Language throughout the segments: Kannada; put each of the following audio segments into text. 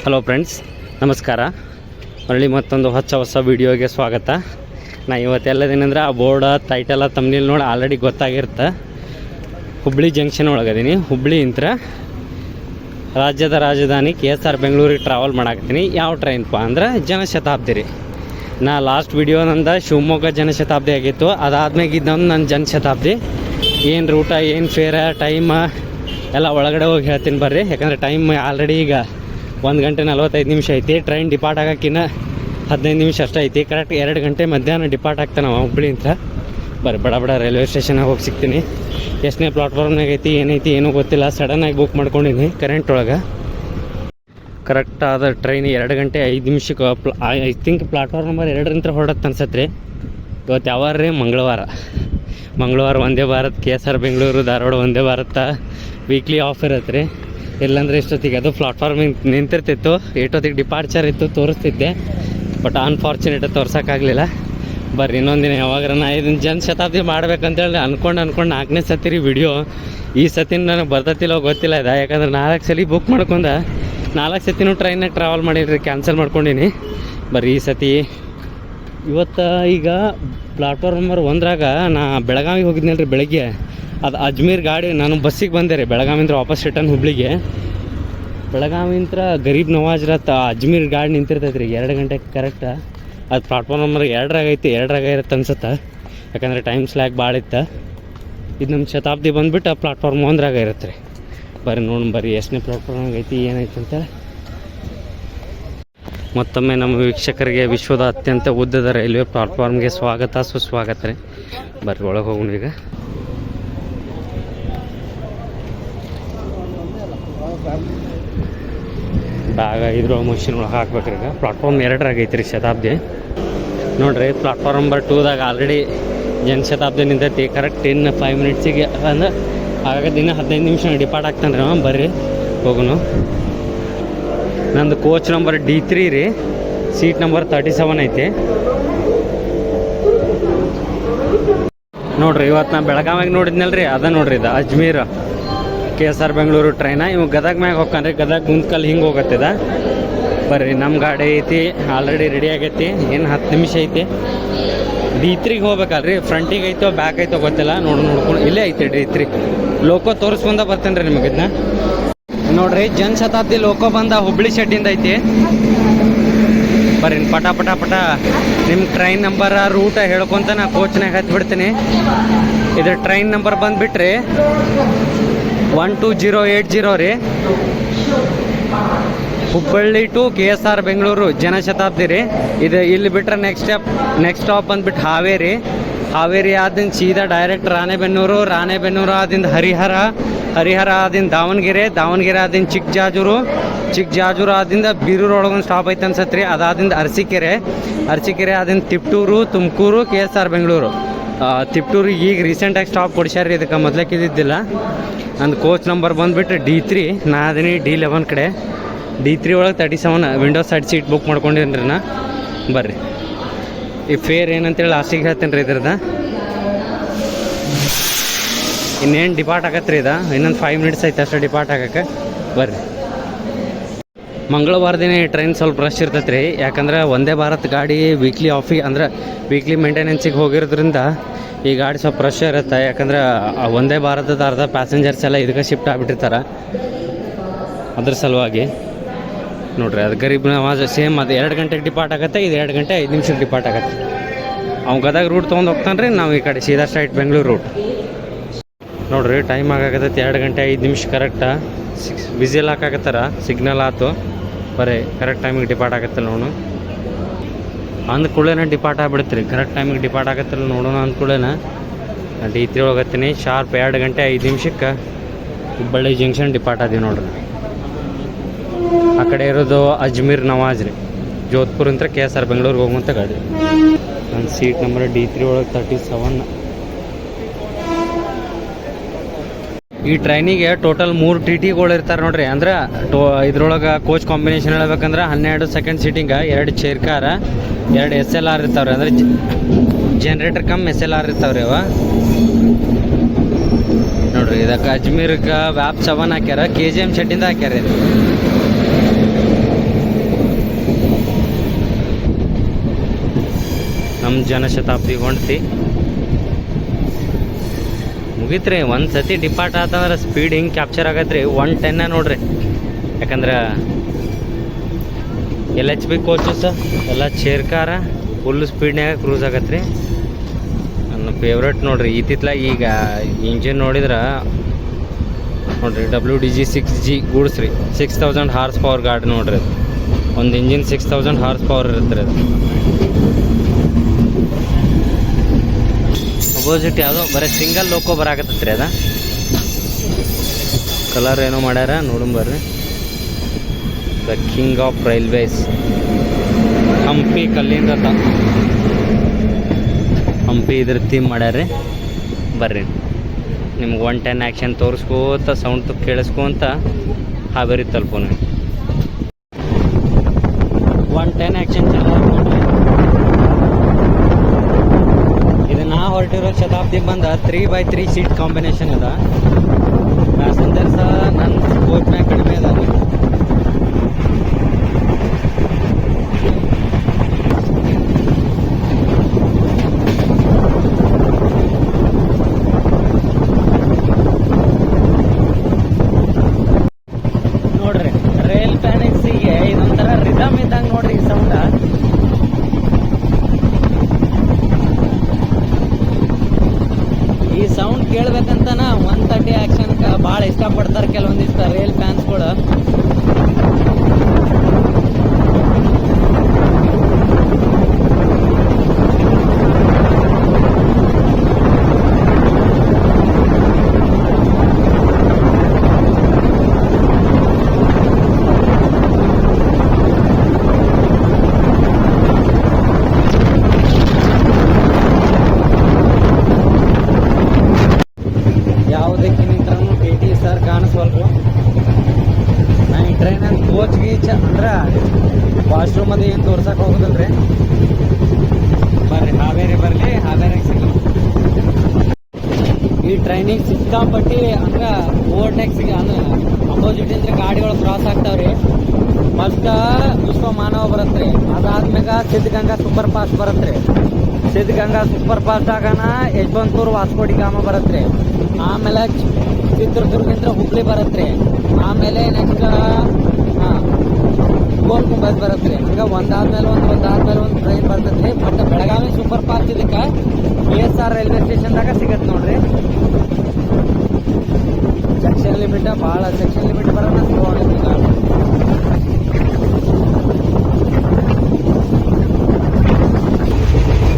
ಹಲೋ ಫ್ರೆಂಡ್ಸ್, ನಮಸ್ಕಾರ. ಮರಳಿ ಮತ್ತೊಂದು ಹೊಸ ವೀಡಿಯೋಗೆ ಸ್ವಾಗತ. ನಾ ಇವತ್ತೆಲ್ಲದೇನೆಂದ್ರೆ ಆ ಬೋರ್ಡ ಟೈಟಲ ತಮ್ಮನೇಲಿ ನೋಡಿ ಆಲ್ರೆಡಿ ಗೊತ್ತಾಗಿರುತ್ತೆ. ಹುಬ್ಳಿ ಜಂಕ್ಷನ್ ಒಳಗದೀನಿ. ಹುಬ್ಳಿ ಇಂತ್ರ ರಾಜ್ಯದ ರಾಜಧಾನಿ KSR ಬೆಂಗಳೂರಿಗೆ ಟ್ರಾವೆಲ್ ಮಾಡಾಕತ್ತೀನಿ. ಯಾವ ಟ್ರೈನ್ಪ ಅಂದ್ರೆ ಜನಶತಾಬ್ದಿ ರೀ. ನಾ ಲಾಸ್ಟ್ ವಿಡಿಯೋ ನಂದು ಶಿವಮೊಗ್ಗ ಜನಶತಾಬ್ದಿ ಆಗಿತ್ತು. ಅದಾದ್ಮೇಲೆ ಇದ್ದೊಂದು ನನ್ನ ಜನಶತಾಬ್ದಿ. ಏನು ರೂಟ, ಏನು ಫೇರ, ಟೈಮ ಎಲ್ಲ ಒಳಗಡೆ ಹೋಗಿ ಹೇಳ್ತೀನಿ ಬರ್ರಿ. ಯಾಕಂದರೆ ಟೈಮ್ ಆಲ್ರೆಡಿ ಈಗ 1 ಗಂಟೆ 45 ನಿಮಿಷ ಐತಿ. ಟ್ರೈನ್ ಡಿಪಾರ್ಟ್ ಆಗೋಕ್ಕಿನ್ನ 15 ನಿಮಿಷ ಅಷ್ಟೇ ಐತಿ. ಕರೆಕ್ಟ್ 2 ಗಂಟೆ ಮಧ್ಯಾಹ್ನ ಡಿಪಾರ್ಟ್ ಆಗ್ತಾನೆ ಹುಬ್ಳಿ ಅಂತ. ಬರ್ರಿ ಬಡ ರೈಲ್ವೆ ಸ್ಟೇಷನಾಗ ಹೋಗಿ ಸಿಗ್ತೀನಿ. ಎಷ್ಟನೇ ಪ್ಲಾಟ್ಫಾರ್ಮ್ನಾಗ ಐತಿ, ಏನೈತಿ ಏನೂ ಗೊತ್ತಿಲ್ಲ. ಸಡನ್ನಾಗಿ ಬುಕ್ ಮಾಡ್ಕೊಂಡಿನಿ ಕರೆಂಟ್ ಒಳಗೆ. ಕರೆಕ್ಟ್ ಆದ ಟ್ರೈನ್ 2 ಗಂಟೆ 5 ನಿಮಿಷಕ್ಕೆ ಐ ಥಿಂಕ್ ಪ್ಲಾಟ್ಫಾರ್ಮ್ ನಂಬರ್ 2 ಹೊರಡತ್ತೆ ಅನ್ಸತ್ತೆ ರೀ. ಇವತ್ತು ಯಾವಾರ ರೀ? ಮಂಗಳವಾರ Vande Bharat KSR Bengaluru Dharwad Vande Bharat weekly of ಇರತ್ತೆ ರೀ. ಇಲ್ಲಾಂದರೆ ಇಷ್ಟೊತ್ತಿಗೆ ಅದು ಪ್ಲಾಟ್ಫಾರ್ಮ್ ನಿಂತಿರ್ತಿತ್ತು. ಎಷ್ಟೊತ್ತಿಗೆ ಡಿಪಾರ್ಚರ್ ಇತ್ತು ತೋರಿಸ್ತಿದ್ದೆ, ಬಟ್ ಅನ್ಫಾರ್ಚುನೇಟ್ ತೋರ್ಸೋಕ್ಕಾಗಲಿಲ್ಲ. ಬರ್ರಿ ಇನ್ನೊಂದಿನ ಯಾವಾಗ ನಾ ಇದನ್ನು ಜನಶತಾಬ್ದಿ ಮಾಡ್ಬೇಕಂತೇಳಿ ಅನ್ಕೊಂಡು 4ನೇ ಸತಿ ರೀ ವಿಡಿಯೋ. ಈ ಸತಿ ನನಗೆ ಬರ್ತತಿಲ್ಲೋ ಗೊತ್ತಿಲ್ಲ ಇದೆ. ಯಾಕಂದ್ರೆ 4 ಸಲ ಬುಕ್ ಮಾಡ್ಕೊಂಡು 4 ಸತಿನೂ ಟ್ರೈನಾಗ ಟ್ರಾವೆಲ್ ಮಾಡಿರಿ, ಕ್ಯಾನ್ಸಲ್ ಮಾಡ್ಕೊಂಡೀನಿ. ಬರ್ರಿ ಈ ಸತಿ ಇವತ್ತು ಈಗ ಪ್ಲಾಟ್ಫಾರ್ಮ್ ನಂಬರ್ 1ರಾಗ ನಾ ಬೆಳಗಾವಿಗೆ ಹೋಗಿದ್ನಲ್ಲ ರೀ ಬೆಳಗ್ಗೆ. ಅದು ಅಜ್ಮೀರ್ ಗಾಡಿ, ನಾನು ಬಸ್ಸಿಗೆ ಬಂದೆ ರೀ ಬೆಳಗಾವಿಂದ ವಾಪಸ್ ರಿಟರ್ನ್ ಹುಬ್ಳಿಗೆ. ಬೆಳಗಾವಿಂದ ಗರೀಬ್ ನವಾಜ್ರತ್ ಅಜ್ಮೀರ್ ಗಾಡಿ ನಿಂತಿರ್ತೈತೆ ರೀ 2 ಗಂಟೆಗೆ ಕರೆಕ್ಟ್. ಅದು ಪ್ಲಾಟ್ಫಾರ್ಮ್ ನಂಬರ್ 2ರಾಗ ಐತಿ, 2ರಾಗ ಇರುತ್ತೆ ಅನ್ಸುತ್ತೆ. ಯಾಕಂದರೆ ಟೈಮ್ ಸ್ಲ್ಯಾಗ್ ಭಾಳ ಇತ್ತು. ಇದು ನಮ್ಮ ಶತಾಬ್ದಿ ಬಂದುಬಿಟ್ಟು ಪ್ಲಾಟ್ಫಾರ್ಮ್ 1ರಾಗ ಇರುತ್ತೆ ರೀ. ಬರ್ರಿ ಎಷ್ಟನೇ ಪ್ಲಾಟ್ಫಾರ್ಮ್ ಐತಿ ಏನೈತೆ ಅಂತ. ಮತ್ತೊಮ್ಮೆ ನಮ್ಮ ವೀಕ್ಷಕರಿಗೆ ವಿಶ್ವದ ಅತ್ಯಂತ ಉದ್ದದ ರೈಲ್ವೆ ಪ್ಲಾಟ್ಫಾರ್ಮ್ಗೆ ಸ್ವಾಗತ ಸುಸ್ವಾಗತ ರೀ. ಬರ್ರಿ ಒಳಗೆ ಹೋಗೋಣ ಈಗ. ಬ್ಯಾಗ ಇದ್ರ ಮಷಿನ್ ಒಳಗೆ ಹಾಕ್ಬೇಕ್ರಿ. ಈಗ ಪ್ಲಾಟ್ಫಾರ್ಮ್ 2ರಾಗ ಐತಿ ರೀ ಶತಾಬ್ದಿ. ನೋಡಿರಿ ಪ್ಲಾಟ್ಫಾರ್ಮ್ ನಂಬರ್ 2ದಾಗ ಆಲ್ರೆಡಿ ಜನಶತಾಬ್ದಿ ನಿಂತೈತಿ. ಕರೆಕ್ಟ್ 5 ಮಿನಿಟ್ಸಿಗೆ ಅಂದ್ರೆ ಆಗೋದು ಇನ್ನೂ 15 ನಿಮಿಷ ಡಿಪಾರ್ಟ್ ಆಗ್ತಾನೆ ರೀ. ಬರ್ರಿ ಹೋಗೋಣ. ನಂದು ಕೋಚ್ ನಂಬರ್ D3 ರೀ, ಸೀಟ್ ನಂಬರ್ 37 ಐತಿ. ನೋಡಿರಿ ಇವತ್ತು ನಾ ಬೆಳಗಾವಿಗೆ ನೋಡಿದ್ನಲ್ಲ ರೀ, ಅದ ನೋಡ್ರಿ ಇದು ಅಜ್ಮೀರ್ KSR ಬೆಂಗಳೂರು ಟ್ರೈನ. ಇವು ಗದಗ ಮ್ಯಾಗ ಹೋಗ್ತಾನೆ ರೀ. ಗದಗ ಗುಂತ್ಕಲ್ ಹಿಂಗೆ ಹೋಗತ್ತಿದ. ಬರ್ರಿ ನಮ್ಮ ಗಾಡಿ ಐತಿ, ಆಲ್ರೆಡಿ ರೆಡಿ ಆಗೈತಿ. ಏನು 10 ನಿಮಿಷ ಐತಿ. D3ಗೆ ಹೋಗ್ಬೇಕಲ್ರಿ. ಫ್ರಂಟಿಗೆ ಐತೋ ಬ್ಯಾಕ್ ಐತೋ ಗೊತ್ತಿಲ್ಲ. ನೋಡ್ಕೊಂಡು ಇಲ್ಲೇ ಐತಿ D3 ಲೋಕೋ ತೋರಿಸ್ಕೊಂಡ ಬರ್ತೇನೆ ರೀ ನಿಮಗೆ ಇದನ್ನ. ನೋಡ್ರಿ ಜನಶತಾಬ್ದಿ ಲೋಕೋ ಬಂದ ಹುಬ್ಳಿ ಶೆಡ್ಡಿಂದ ಐತಿ. ಬರ್ರಿ ಪಟ ನಿಮ್ಮ ಟ್ರೈನ್ ನಂಬರ್ ರೂಟ ಹೇಳ್ಕೊಂತ ನಾ ಕೋಚ್ನಾಗ ಹತ್ಬಿಡ್ತೀನಿ. ಇದ್ರ ಟ್ರೈನ್ ನಂಬರ್ ಬಂದುಬಿಟ್ರಿ 12080 ರೀ. ಹುಬ್ಬಳ್ಳಿ ಟು KSR ಬೆಂಗಳೂರು ಜನಶತಾಬ್ದಿ ರೀ. ಇದು ಇಲ್ಲಿ ಬಿಟ್ರೆ ನೆಕ್ಸ್ಟ್ ಸ್ಟಾಪ್ ಬಂದುಬಿಟ್ಟು ಹಾವೇರಿ ಆದಿಂದ ಸೀದಾ ಡೈರೆಕ್ಟ್ ರಾಣೆಬೆನ್ನೂರು ಆದಿಂದ ಹರಿಹರ ಆದಿಂದ ದಾವಣಗೆರೆ ಆದಿಂದ ಚಿಕ್ಕಜಾಜೂರು ಆದಿಂದ ಬೀರೂರು ಒಳಗೊಂದು ಸ್ಟಾಪ್ ಐತೆ ಅನ್ಸತ್ತೆ ರೀ. ಅದಾದಿಂದ ಅರಸೀಕೆರೆ ಆದಿಂದ ತಿಪ್ಟೂರು ತುಮಕೂರು KSR ಬೆಂಗಳೂರು. ತಿಪ್ಟೂರಿಗೆ ಈಗ ರೀಸೆಂಟಾಗಿ ಸ್ಟಾಪ್ ಕೊಡ್ಸ್ಯಾರ. ಇದಕ್ಕೆ ಮೊದ್ಲಕ್ಕೆ ಇದ್ದಿದ್ದಿಲ್ಲ. ನಂದು ಕೋಚ್ ನಂಬರ್ ಬಂದುಬಿಟ್ಟು D3. ನಾ ಅದೀನಿ D11 ಕಡೆ. D3 ಒಳಗೆ 37 ವಿಂಡೋ ಸೈಡ್ ಸೀಟ್ ಬುಕ್ ಮಾಡ್ಕೊಂಡಿದ್ದೀನಿ ರೀ ನಾ. ಬರ್ರಿ ಈ ಫೇರ್ ಏನಂತೇಳಿ ಲಾಸ್ಟಿಗೆ ಹೇಳ್ತೇನೆ ರೀ ಇದ್ರದ್ದು. ಇನ್ನೇನು ಡಿಪಾರ್ಟ್ ಆಗತ್ತೆ ರೀ. ಇನ್ನೊಂದು 5 ಮಿನಿಟ್ಸ್ ಐತೆ ಅಷ್ಟೇ ಡಿಪಾರ್ಟ್ ಆಗೋಕ್ಕೆ. ಬರ್ರಿ ಮಂಗಳವಾರ ದಿನ ಈ ಟ್ರೈನ್ ಸ್ವಲ್ಪ ರಶ್ ಇರ್ತೈತೆ ರೀ. ಯಾಕಂದ್ರೆ ವಂದೇ ಭಾರತ್ ಗಾಡಿ ವೀಕ್ಲಿ ಮೇಂಟೆನೆನ್ಸಿಗೆ ಹೋಗಿರೋದ್ರಿಂದ ಈ ಗಾಡಿ ಸ್ವಲ್ಪ ರಶ್ ಇರುತ್ತೆ. ಯಾಕಂದ್ರೆ ವಂದೇ ಭಾರತದ ಅರ್ಧ ಪ್ಯಾಸೆಂಜರ್ಸ್ ಎಲ್ಲ ಇದಕ್ಕೆ ಶಿಫ್ಟ್ ಆಗಿಬಿಟ್ಟಿರ್ತಾರೆ. ಅದ್ರ ಸಲುವಾಗಿ ನೋಡ್ರಿ ಅದು ಗರೀಬ್ ನವಾಜ್ ಸೇಮ್ ಅದು 2 ಗಂಟೆಗೆ ಡಿಪಾರ್ಟ್ ಆಗುತ್ತೆ. ಇದು 2 ಗಂಟೆ 5 ನಿಮಿಷಕ್ಕೆ ಡಿಪಾರ್ಟ್ ಆಗುತ್ತೆ. ಅವ್ನು ಗದಗ ರೂಟ್ ತೊಗೊಂಡು ಹೋಗ್ತಾನೆ ರೀ. ನಾವು ಈ ಕಡೆ ಸೀದಾ ಸ್ಟ್ರೈಟ್ ಬೆಂಗಳೂರು ರೂಟ್. ನೋಡ್ರಿ ಟೈಮ್ ಆಗಾಕತ್ತೈತಿ 2 ಗಂಟೆ 5 ನಿಮಿಷ ಕರೆಕ್ಟಾ. ವಿಸಿಲ್ ಹಾಕಾಕತ್ತಾರ, ಸಿಗ್ನಲ್ ಆಯ್ತು. ಬರೀ ಕರೆಕ್ಟ್ ಟೈಮಿಗೆ ಡಿಪಾರ್ಟ್ ಆಗತ್ತಲ್ಲ ನೋಡು. ಅಂದ್ಕೂಡಲೇ ಡಿಪಾರ್ಟ್ ಆಗಿಬಿಡುತ್ತೆ ರೀ. ಕರೆಕ್ಟ್ ಟೈಮಿಗೆ ಡಿಪಾರ್ಟ್ ಆಗತ್ತಲ್ಲ ನೋಡೋಣ ಅಂದ್ಕೂಡಲೇ D3 ಹೋಗತ್ತೀನಿ. ಶಾರ್ಪ್ 2 ಗಂಟೆ 5 ನಿಮಿಷಕ್ಕೆ ಹುಬ್ಬಳ್ಳಿ ಜಂಕ್ಷನ್ ಡಿಪಾರ್ಟ್ ಆದೀವಿ ನೋಡ್ರಿ. ಆ ಕಡೆ ಇರೋದು ಅಜ್ಮೀರ್ ನವಾಜ್ ರೀ. ಜೋಧ್ಪುರ್ ಅಂತ KSR ಬೆಂಗಳೂರಿಗೆ ಹೋಗುವಂಥ ಗಾಡಿ. ನನ್ನ ಸೀಟ್ ನಂಬರ್ D3 ಒಳಗೆ 37. ಈ ಟ್ರೈನಿಗೆ ಟೋಟಲ್ 3 TTಗಳು ಇರ್ತಾರೆ ನೋಡ್ರಿ. ಅಂದ್ರೆ ಇದ್ರೊಳಗೆ ಕೋಚ್ ಕಾಂಬಿನೇಷನ್ ಹೇಳ್ಬೇಕಂದ್ರೆ 12 ಸೆಕೆಂಡ್ ಸೀಟಿಂಗ, 2 ಚೇರ್ ಕಾರ, 2 SLR ಇರ್ತಾವ್ರಿ. ಅಂದ್ರೆ ಜನರೇಟರ್ ಕಮ್ SLR ಇರ್ತಾವ್ರಿ ಅವ. ನೋಡ್ರಿ ಇದಕ್ಕೆ ಅಜ್ಮೀರ್ಗೆ ವ್ಯಾಪ್ 7 ಹಾಕ್ಯಾರ. KGM ಶೆಡ್ಡಿಂದ ಹಾಕ್ಯಾರ. ಜನಶತಾಬ್ದಿ ಹೊಂಟ್ತಿ ಮುಗೀತ್ರಿ. ಒಂದು ಸತಿ ಡಿಪಾರ್ಟ್ ಆತಂದ್ರೆ ಸ್ಪೀಡ್ ಹಿಂಗೆ ಕ್ಯಾಪ್ಚರ್ ಆಗತ್ರಿ 110 ನೋಡ್ರಿ. ಯಾಕಂದ್ರೆ LHB ಕೋಚಸ್ ಎಲ್ಲ ಚೇರ್ ಕಾರ ಫುಲ್ ಸ್ಪೀಡ್ನಾಗ ಕ್ರೂಸ್ ಆಗತ್ರಿ. ನನ್ನ ಫೇವ್ರೇಟ್ ನೋಡ್ರಿ. ಇತ್ತಿತ್ಲಾಗ ಈಗ ಇಂಜಿನ್ ನೋಡಿದ್ರೆ ನೋಡ್ರಿ WDG 6G ಗೂಡ್ಸ್ ರೀ. 6000 ಹಾರ್ಸ್ ಪವರ್ ಗಾಡಿ ನೋಡ್ರಿ. ಅದು ಒಂದು ಇಂಜಿನ್ 6000 ಹಾರ್ಸ್ ಪವರ್ ಇರುತ್ತೆ ರೀ. ಅದು ಅಪೋಸಿಟ್ ಯಾವುದೋ ಬರೀ ಸಿಂಗಲ್ ಲೋಕೋ ಬರಾಕತ್ತೈತೆ ರೀ. ಅದ ಕಲರ್ ಏನೋ ಮಾಡ್ಯಾರ ನೋಡಮ್ ಬರ್ರಿ. The king of railways Hampi ಕಲ್ಲಿಂದ ಹಂಪಿ ಇದ್ರ ಥೀಮ್ ಮಾಡ್ಯಾರ್ರಿ. ಬರ್ರಿ ನಿಮ್ಗೆ 110 ಆ್ಯಕ್ಷನ್ ತೋರಿಸ್ಕೋತ ಸೌಂಡ್ ಕೇಳಿಸ್ಕೊಂತ ಹಾವೇರಿ ತಲುಪೋಣ. 110 ಆ್ಯಕ್ಷನ್ ಚಾಲು ನೋಡ್ರಿ. ಇದು ನಾ ಹೊರಟಿರೋ ಶತಾಬ್ದಿ ಬಂದ 3x3 ಸೀಟ್ ಕಾಂಬಿನೇಷನ್ ಅದ. ಪ್ಯಾಸೆಂಜರ್ಸ ನನ್ನ ಕೋಚ್ನಾಗ ಕಡಿಮೆ ಅದ. ನೋಡ್ರಿ ರೈಲ್ ಪ್ಯಾನಿಕ್ಸಿಗೆ ಇದೊಂಥರ ರಿದಮ್ ಇದ್ದಂಗೆ ನೋಡ್ರಿ ಈ ಸೌಂಡ. ಈ ಸೌಂಡ್ ಕೇಳ್ಬೇಕಂತನ 130 ಆ್ಯಕ್ಷನ್ಗೆ ಭಾಳ ಇಷ್ಟಪಡ್ತಾರೆ ಕೆಲವೊಂದಿಷ್ಟು ರೈಲ್ ಫ್ಯಾನ್ಸ್ಗಳು. ಯಾವುದಕ್ಕೆ ನಿಂತ್ರೂ TT ಸರ್ ಕಾಣಿಸ್ವಲ್ರು. ನಾನು ಈ ಟ್ರೈನಲ್ಲಿ ಕೋಚ್ ಗೀಚ್ ಅಂದ್ರೆ ವಾಶ್ರೂಮ್ ಅದು ಏನು ತೋರ್ಸಕ್ಕೆ ಹೋಗೋದಲ್ರಿ. ಬರ್ರಿ ಹಾವೇರಿ ಬರಲಿ, ಹಾವೇರಿಗೆ ಸಿಗಲಿ. ಈ ಟ್ರೈನಿಗೆ ಸಿಕ್ಕಾಪಟ್ಟಿ ಅಂದ್ರೆ ಓವರ್ಟೇಕ್ಸಿಗೆ ಅಂದ್ರೆ ಅಪೋಸಿಟ್ ಇಂದ ಗಾಡಿಗಳು ಕ್ರಾಸ್ ಆಗ್ತಾವ್ರಿ. ಫಸ್ಟ್ ವಿಶ್ವ ಮಾನವ ಬರುತ್ತೆ ರೀ. ಅದಾದ್ಮ್ಯಾಗ ಸಿದ್ಧಗಂಗಾ ಸೂಪರ್ ಫಾಸ್ಟ್ ಬರುತ್ತೆ ರೀ. ಸಿದ್ಧಗಂಗಾ ಸೂಪರ್ ಫಾಸ್ಟ್ ಆಗಾನ ಯಶವಂತಪುರ ವಾಸ್ಕೋಡಿ ಗಾಮ ಬರುತ್ತೆ ರೀ. ಆಮೇಲೆ ಚಿತ್ರದುರ್ಗದಿಂದ ಹುಬ್ಳಿ ಬರುತ್ತೆ ರೀ. ಆಮೇಲೆ ನೆಕ್ಸ್ಟ್ ಗೋಲ್ ಗುಂಬಜ್ ಬರುತ್ತೆ ರೀ. ಹಂಗೆ ಒಂದಾದ್ಮೇಲೆ ಒಂದು ಟ್ರೈನ್ ಬರ್ತೈತೆ ರೀ. ಬಟ್ ಬೆಳಗಾವಿ ಸೂಪರ್ ಫಾಸ್ಟ್ ಇದಕ್ಕೆ BSR ರೈಲ್ವೆ ಸ್ಟೇಷನ್ದಾಗ ಸಿಗತ್ತೆ ನೋಡ್ರಿ. ಸೆಕ್ಷನ್ ಲಿಮಿಟ್ ಭಾಳ ಸೆಕ್ಷನ್ ಲಿಮಿಟ್ ಬರೋಣ ಸ್ಲೋ ಆಗೈತಿ.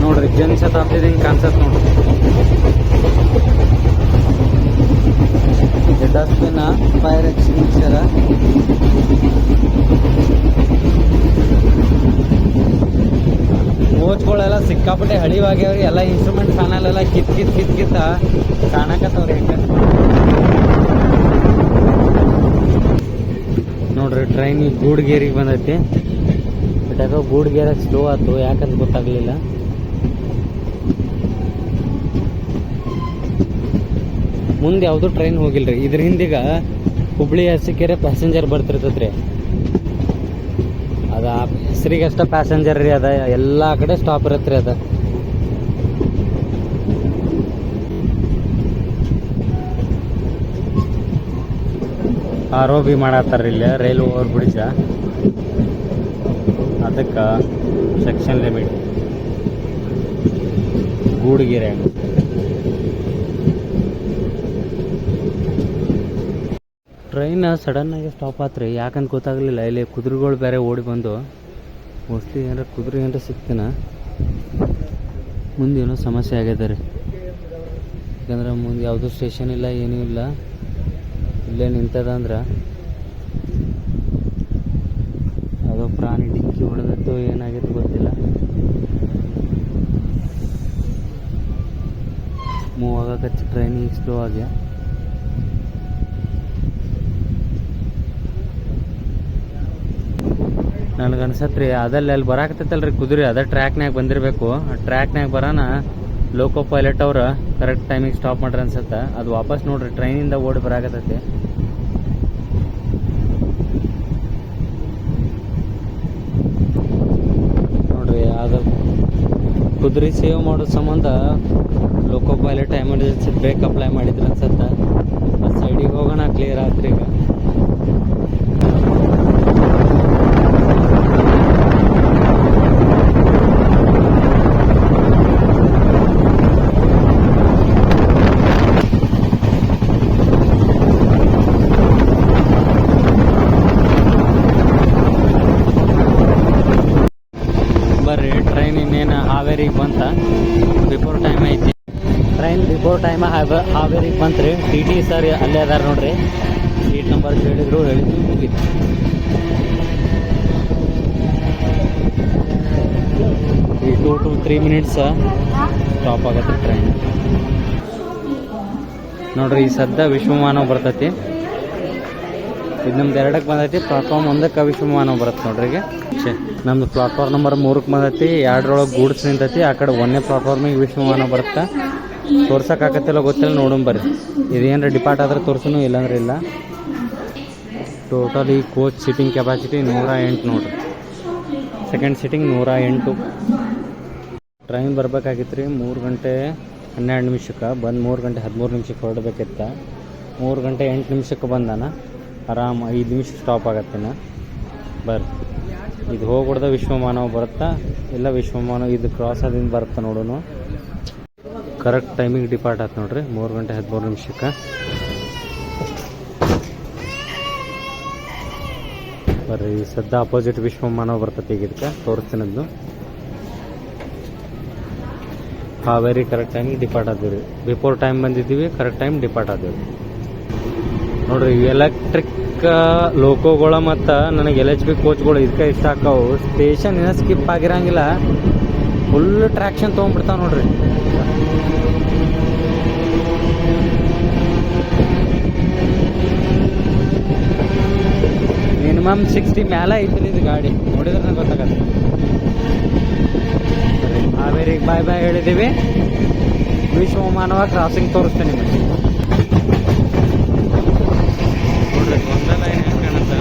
ನೋಡ್ರಿ ಜನಶತಾಬ್ದಿ ಹಿಂಗೆ ಕಾಣಿಸತ್ ನೋಡ್ರಿ. ಡಸ್ಟ್ಬಿನ್ ಫೈರ್ ಎಕ್ಸ್ಟಿಂಗ್ವಿಷರ್ ಕೋಚ್ಗಳೆಲ್ಲ ಸಿಕ್ಕಾಪಟ್ಟೆ ಹಳಿವಾಗ್ಯಾವ್ರಿ. ಎಲ್ಲ ಇನ್ಸ್ಟ್ರೂಮೆಂಟ್ ಪ್ಯಾನಲ್ ಎಲ್ಲ ಕಿತ್ತ ಕಾಣಕತ್ತವ್ರಿ. ಹೆಂಗೆ ನೋಡ್ರಿ ಟ್ರೈನ್ ಈಗ ಗೂಡ್ಗೇರಿಗೆ ಬಂದೈತಿ. ಬಟ್ ಯಾಕೋ ಗೂಡ್ಗೇರಿಗೆ ಸ್ಲೋ ಆಯ್ತು, ಯಾಕಂತ ಗೊತ್ತಾಗ್ಲಿಲ್ಲ. ಮುಂದೆ ಯಾವುದೂ ಟ್ರೈನ್ ಹೋಗಿಲ್ರಿ. ಇದ್ರ ಹಿಂದೀಗ ಹುಬ್ಳಿ ಅರಸೀಕೆರೆ ಪ್ಯಾಸೆಂಜರ್ ಬರ್ತಿರ್ತೈತ್ರಿ. ಅದ ಹೆಸರಿಗೆ ಅಷ್ಟ ಪ್ಯಾಸೆಂಜರ್ ರೀ. ಅದ ಎಲ್ಲ ಕಡೆ ಸ್ಟಾಪ್ ಇರತ್ರಿ. ಅದ ROB ಮಾಡತ್ತಾರ ಇಲ್ಲಿ ರೈಲ್ ಓವರ್ ಬ್ರಿಡ್ಜ. ಅದಕ್ಕೆ ಸೆಕ್ಷನ್ ಲಿಮಿಟ್ ಗೂಡ್ಗೆರೆ. ಟ್ರೈನ್ ಸಡನ್ನಾಗಿ ಸ್ಟಾಪ್ ಆತ್ರಿ. ಯಾಕಂತ ಗೊತ್ತಾಗಲಿಲ್ಲ. ಇಲ್ಲಿ ಕುದುರೆಗಳು ಬೇರೆ ಓಡಿ ಬಂದು ಮೋಸ್ಟ್ಲಿ ಏನಾರ ಕುದುರೆ ಏನಾರ ಸಿಗ್ತೀನ ಮುಂದೆ ಏನೋ ಸಮಸ್ಯೆ ಆಗ್ಯದ ರೀ. ಯಾಕಂದ್ರೆ ಮುಂದೆ ಯಾವುದೂ ಸ್ಟೇಷನ್ ಇಲ್ಲ, ಏನೂ ಇಲ್ಲ. ಇಲ್ಲೇ ನಿಂತದ ಅಂದ್ರೆ ಅದು ಪ್ರಾಣಿ ಡಿಕ್ಕಿ ಹೊಡೆದತ್ತು ಏನಾಗಿತ್ತು ಗೊತ್ತಿಲ್ಲ. ಮೂವ್ ಆಗಕ್ಕೆ ಟ್ರೈನ್ ಈಗ ಸ್ಲೋ ಆಗಿ. ನನಗೆ ಅನ್ಸತ್ರಿ ಅಲ್ಲಿ ಬರಾಕತ್ತೈತಲ್ರಿ ಕುದುರೆ, ಅದ ಟ್ರ್ಯಾಕ್ನಾಗ ಬಂದಿರಬೇಕು. ಆ ಟ್ರ್ಯಾಕ್ನಾಗ ಬರೋಣ ಲೋಕೋ ಪೈಲಟ್ ಅವ್ರು ಕರೆಕ್ಟ್ ಟೈಮಿಗೆ ಸ್ಟಾಪ್ ಮಾಡ್ರಿ ಅನ್ಸತ್ತ. ಅದು ವಾಪಸ್ ನೋಡ್ರಿ ಟ್ರೈನಿಂದ ಓಡಿ ಬರಾಕತ್ತೈತಿ. ನೋಡ್ರಿ ಅದು ಕುದುರೆ ಸೇವ್ ಮಾಡೋ ಸಂಬಂಧ ಲೋಕೋ ಪೈಲಟ್ ಎಮರ್ಜೆನ್ಸಿ ಬ್ರೇಕ್ ಅಪ್ಲೈ ಮಾಡಿದ್ರು ಅನ್ಸತ್ತ. ಆ ಸೈಡಿಗೆ ಹೋಗೋಣ, ಕ್ಲಿಯರ್ ಆತ್ರಿ ಈಗ. ಬರ್ರಿ, ಟ್ರೈನ್ ಇನ್ನೇನು ಹಾವೇರಿಗೆ ಬಂತ. ಬಿಫೋರ್ ಟೈಮ್ ಐತಿ ಟ್ರೈನ್, ಬಿಫೋರ್ ಟೈಮ್ ಹಾವೇರಿಗೆ ಬಂತ್ರಿ. ಟಿ ಟಿ ಸರ್ ಅಲ್ಲೇ ಅದಾರ ನೋಡ್ರಿ. ಸೀಟ್ ನಂಬರ್ ಹೇಳಿದ್ರು ಮುಗೀತು. ಈ 2 to 3 minutes ಸ್ಟಾಪ್ ಆಗತ್ತೆ ಟ್ರೈನ್. ನೋಡ್ರಿ, ಈ ಸದ್ದ ವಿಶ್ವಮಾನವ ಬರ್ತೈತಿ. ಇದು ನಮ್ದು 2ಕ್ಕೆ ಬಂದೈತಿ. ಪ್ಲಾಟ್ಫಾರ್ಮ್ 1ಕ್ಕೆ ವಿಶ್ವಮಾನವ ಬರುತ್ತೆ ನೋಡ್ರಿ. ಈಗ ನಮ್ದು ಪ್ಲಾಟ್ಫಾರ್ಮ್ ನಂಬರ್ 3ಕ್ಕೆ ಬಂದೈತಿ. 2ರೊಳಗೆ ಗೂಡ್ಸ್ ನಿಂತೈತಿ. ಆ ಕಡೆ 1ನೇ ಪ್ಲಾಟ್ಫಾರ್ಮಿಗೆ ವಿಶ್ವಮಾನವ ಬರುತ್ತೆ. ತೋರ್ಸೋಕ್ಕಾಗತ್ತಿಲ್ಲ, ಗೊತ್ತಿಲ್ಲ, ನೋಡೋಣ ಬರ್ರಿ. ಇದೇನಾರ ಡಿಪಾರ್ಟ್ ಆದ್ರೆ ತೋರ್ಸನು, ಇಲ್ಲಾಂದ್ರೆ ಇಲ್ಲ. ಟೋಟಲ್ ಈ ಕೋಚ್ ಸೀಟಿಂಗ್ ಕೆಪಾಸಿಟಿ 108 ನೋಡ್ರಿ. Second seating 108. ಟ್ರೈನ್ ಬರ್ಬೇಕಾಗಿತ್ತು ರೀ 3 ಗಂಟೆ 12 ನಿಮಿಷಕ್ಕೆ. ಬಂದು 3 ಗಂಟೆ 13 ನಿಮಿಷಕ್ಕೆ ಹೊರಡಬೇಕಿತ್ತ. 3 ಗಂಟೆ 8 ನಿಮಿಷಕ್ಕೆ ಬಂದಾನ. ಆರಾಮ್ 5 ನಿಮಿಷ ಸ್ಟಾಪ್ ಆಗತ್ತೇನ. ಬರ್ರಿ, ಇದು ಹೋಗ್ಬಿಡ್ದ ವಿಶ್ವಮಾನವ ಬರುತ್ತಾ ಇಲ್ಲ ವಿಶ್ವಮಾನವ ಇದು ಕ್ರಾಸ್ ಆದಿಂದ ಬರುತ್ತಾ ನೋಡೋಣ. ಕರೆಕ್ಟ್ ಟೈಮಿಗೆ ಡಿಪಾರ್ಟ್ ಆಯ್ತು ನೋಡ್ರಿ, 3 ಗಂಟೆ 13 ನಿಮಿಷಕ್ಕೆ. ಬರ್ರಿ, ಸದ್ದ ಅಪೋಸಿಟ್ ವಿಶ್ವಮಾನವ ಬರ್ತೈತಿ. ಈಗ ಇದಕ್ಕೆ ತೋರಿಸ್ತೀನದ್ದು. ಹಾವೇರಿ ಕರೆಕ್ಟ್ ಟೈಮಿಗೆ ಡಿಪಾರ್ಟ್ ಆದ್ವಿ ರೀ. ಬಿಫೋರ್ ಟೈಮ್ ಬಂದಿದ್ದೀವಿ, ಕರೆಕ್ಟ್ ಟೈಮ್ ಡಿಪಾರ್ಟ್ ಆದ್ವಿ ನೋಡ್ರಿ. ಎಲೆಕ್ಟ್ರಿಕ್ ಲೋಕೋಗಳ ಮತ್ತು ನನಗೆ LHB ಕೋಚ್ಗಳು ಇದಕ್ಕೆ ಇಷ್ಟ ಆಕಾವು. ಸ್ಟೇಷನ್ ಏನೋ ಸ್ಕಿಪ್ ಆಗಿರಂಗಿಲ್ಲ, ಫುಲ್ ಟ್ರ್ಯಾಕ್ಷನ್ ತೊಗೊಂಡ್ಬಿಡ್ತಾವೆ ನೋಡ್ರಿ. ಮಿನಿಮಮ್ 60 ಮೇಲೆ ಐತಿ ಇದು ಗಾಡಿ. ನೋಡಿದ್ರೆ ನಂಗೆ ಗೊತ್ತಾಗತ್ತೆ. ಹಾವೇರಿಗೆ ಬಾಯ್ ಬಾಯ್ ಹೇಳಿದ್ದೀವಿ. ವಿಶ್ವಮಾನವ ಕ್ರಾಸಿಂಗ್ ತೋರಿಸ್ತೇನೆ ನಿಮಗೆ. ನೋಡ್ರಿ, ಒಂದೇ ಲೈನ್ ಹೆಂಗೆ ಕಾಣುತ್ತೆ.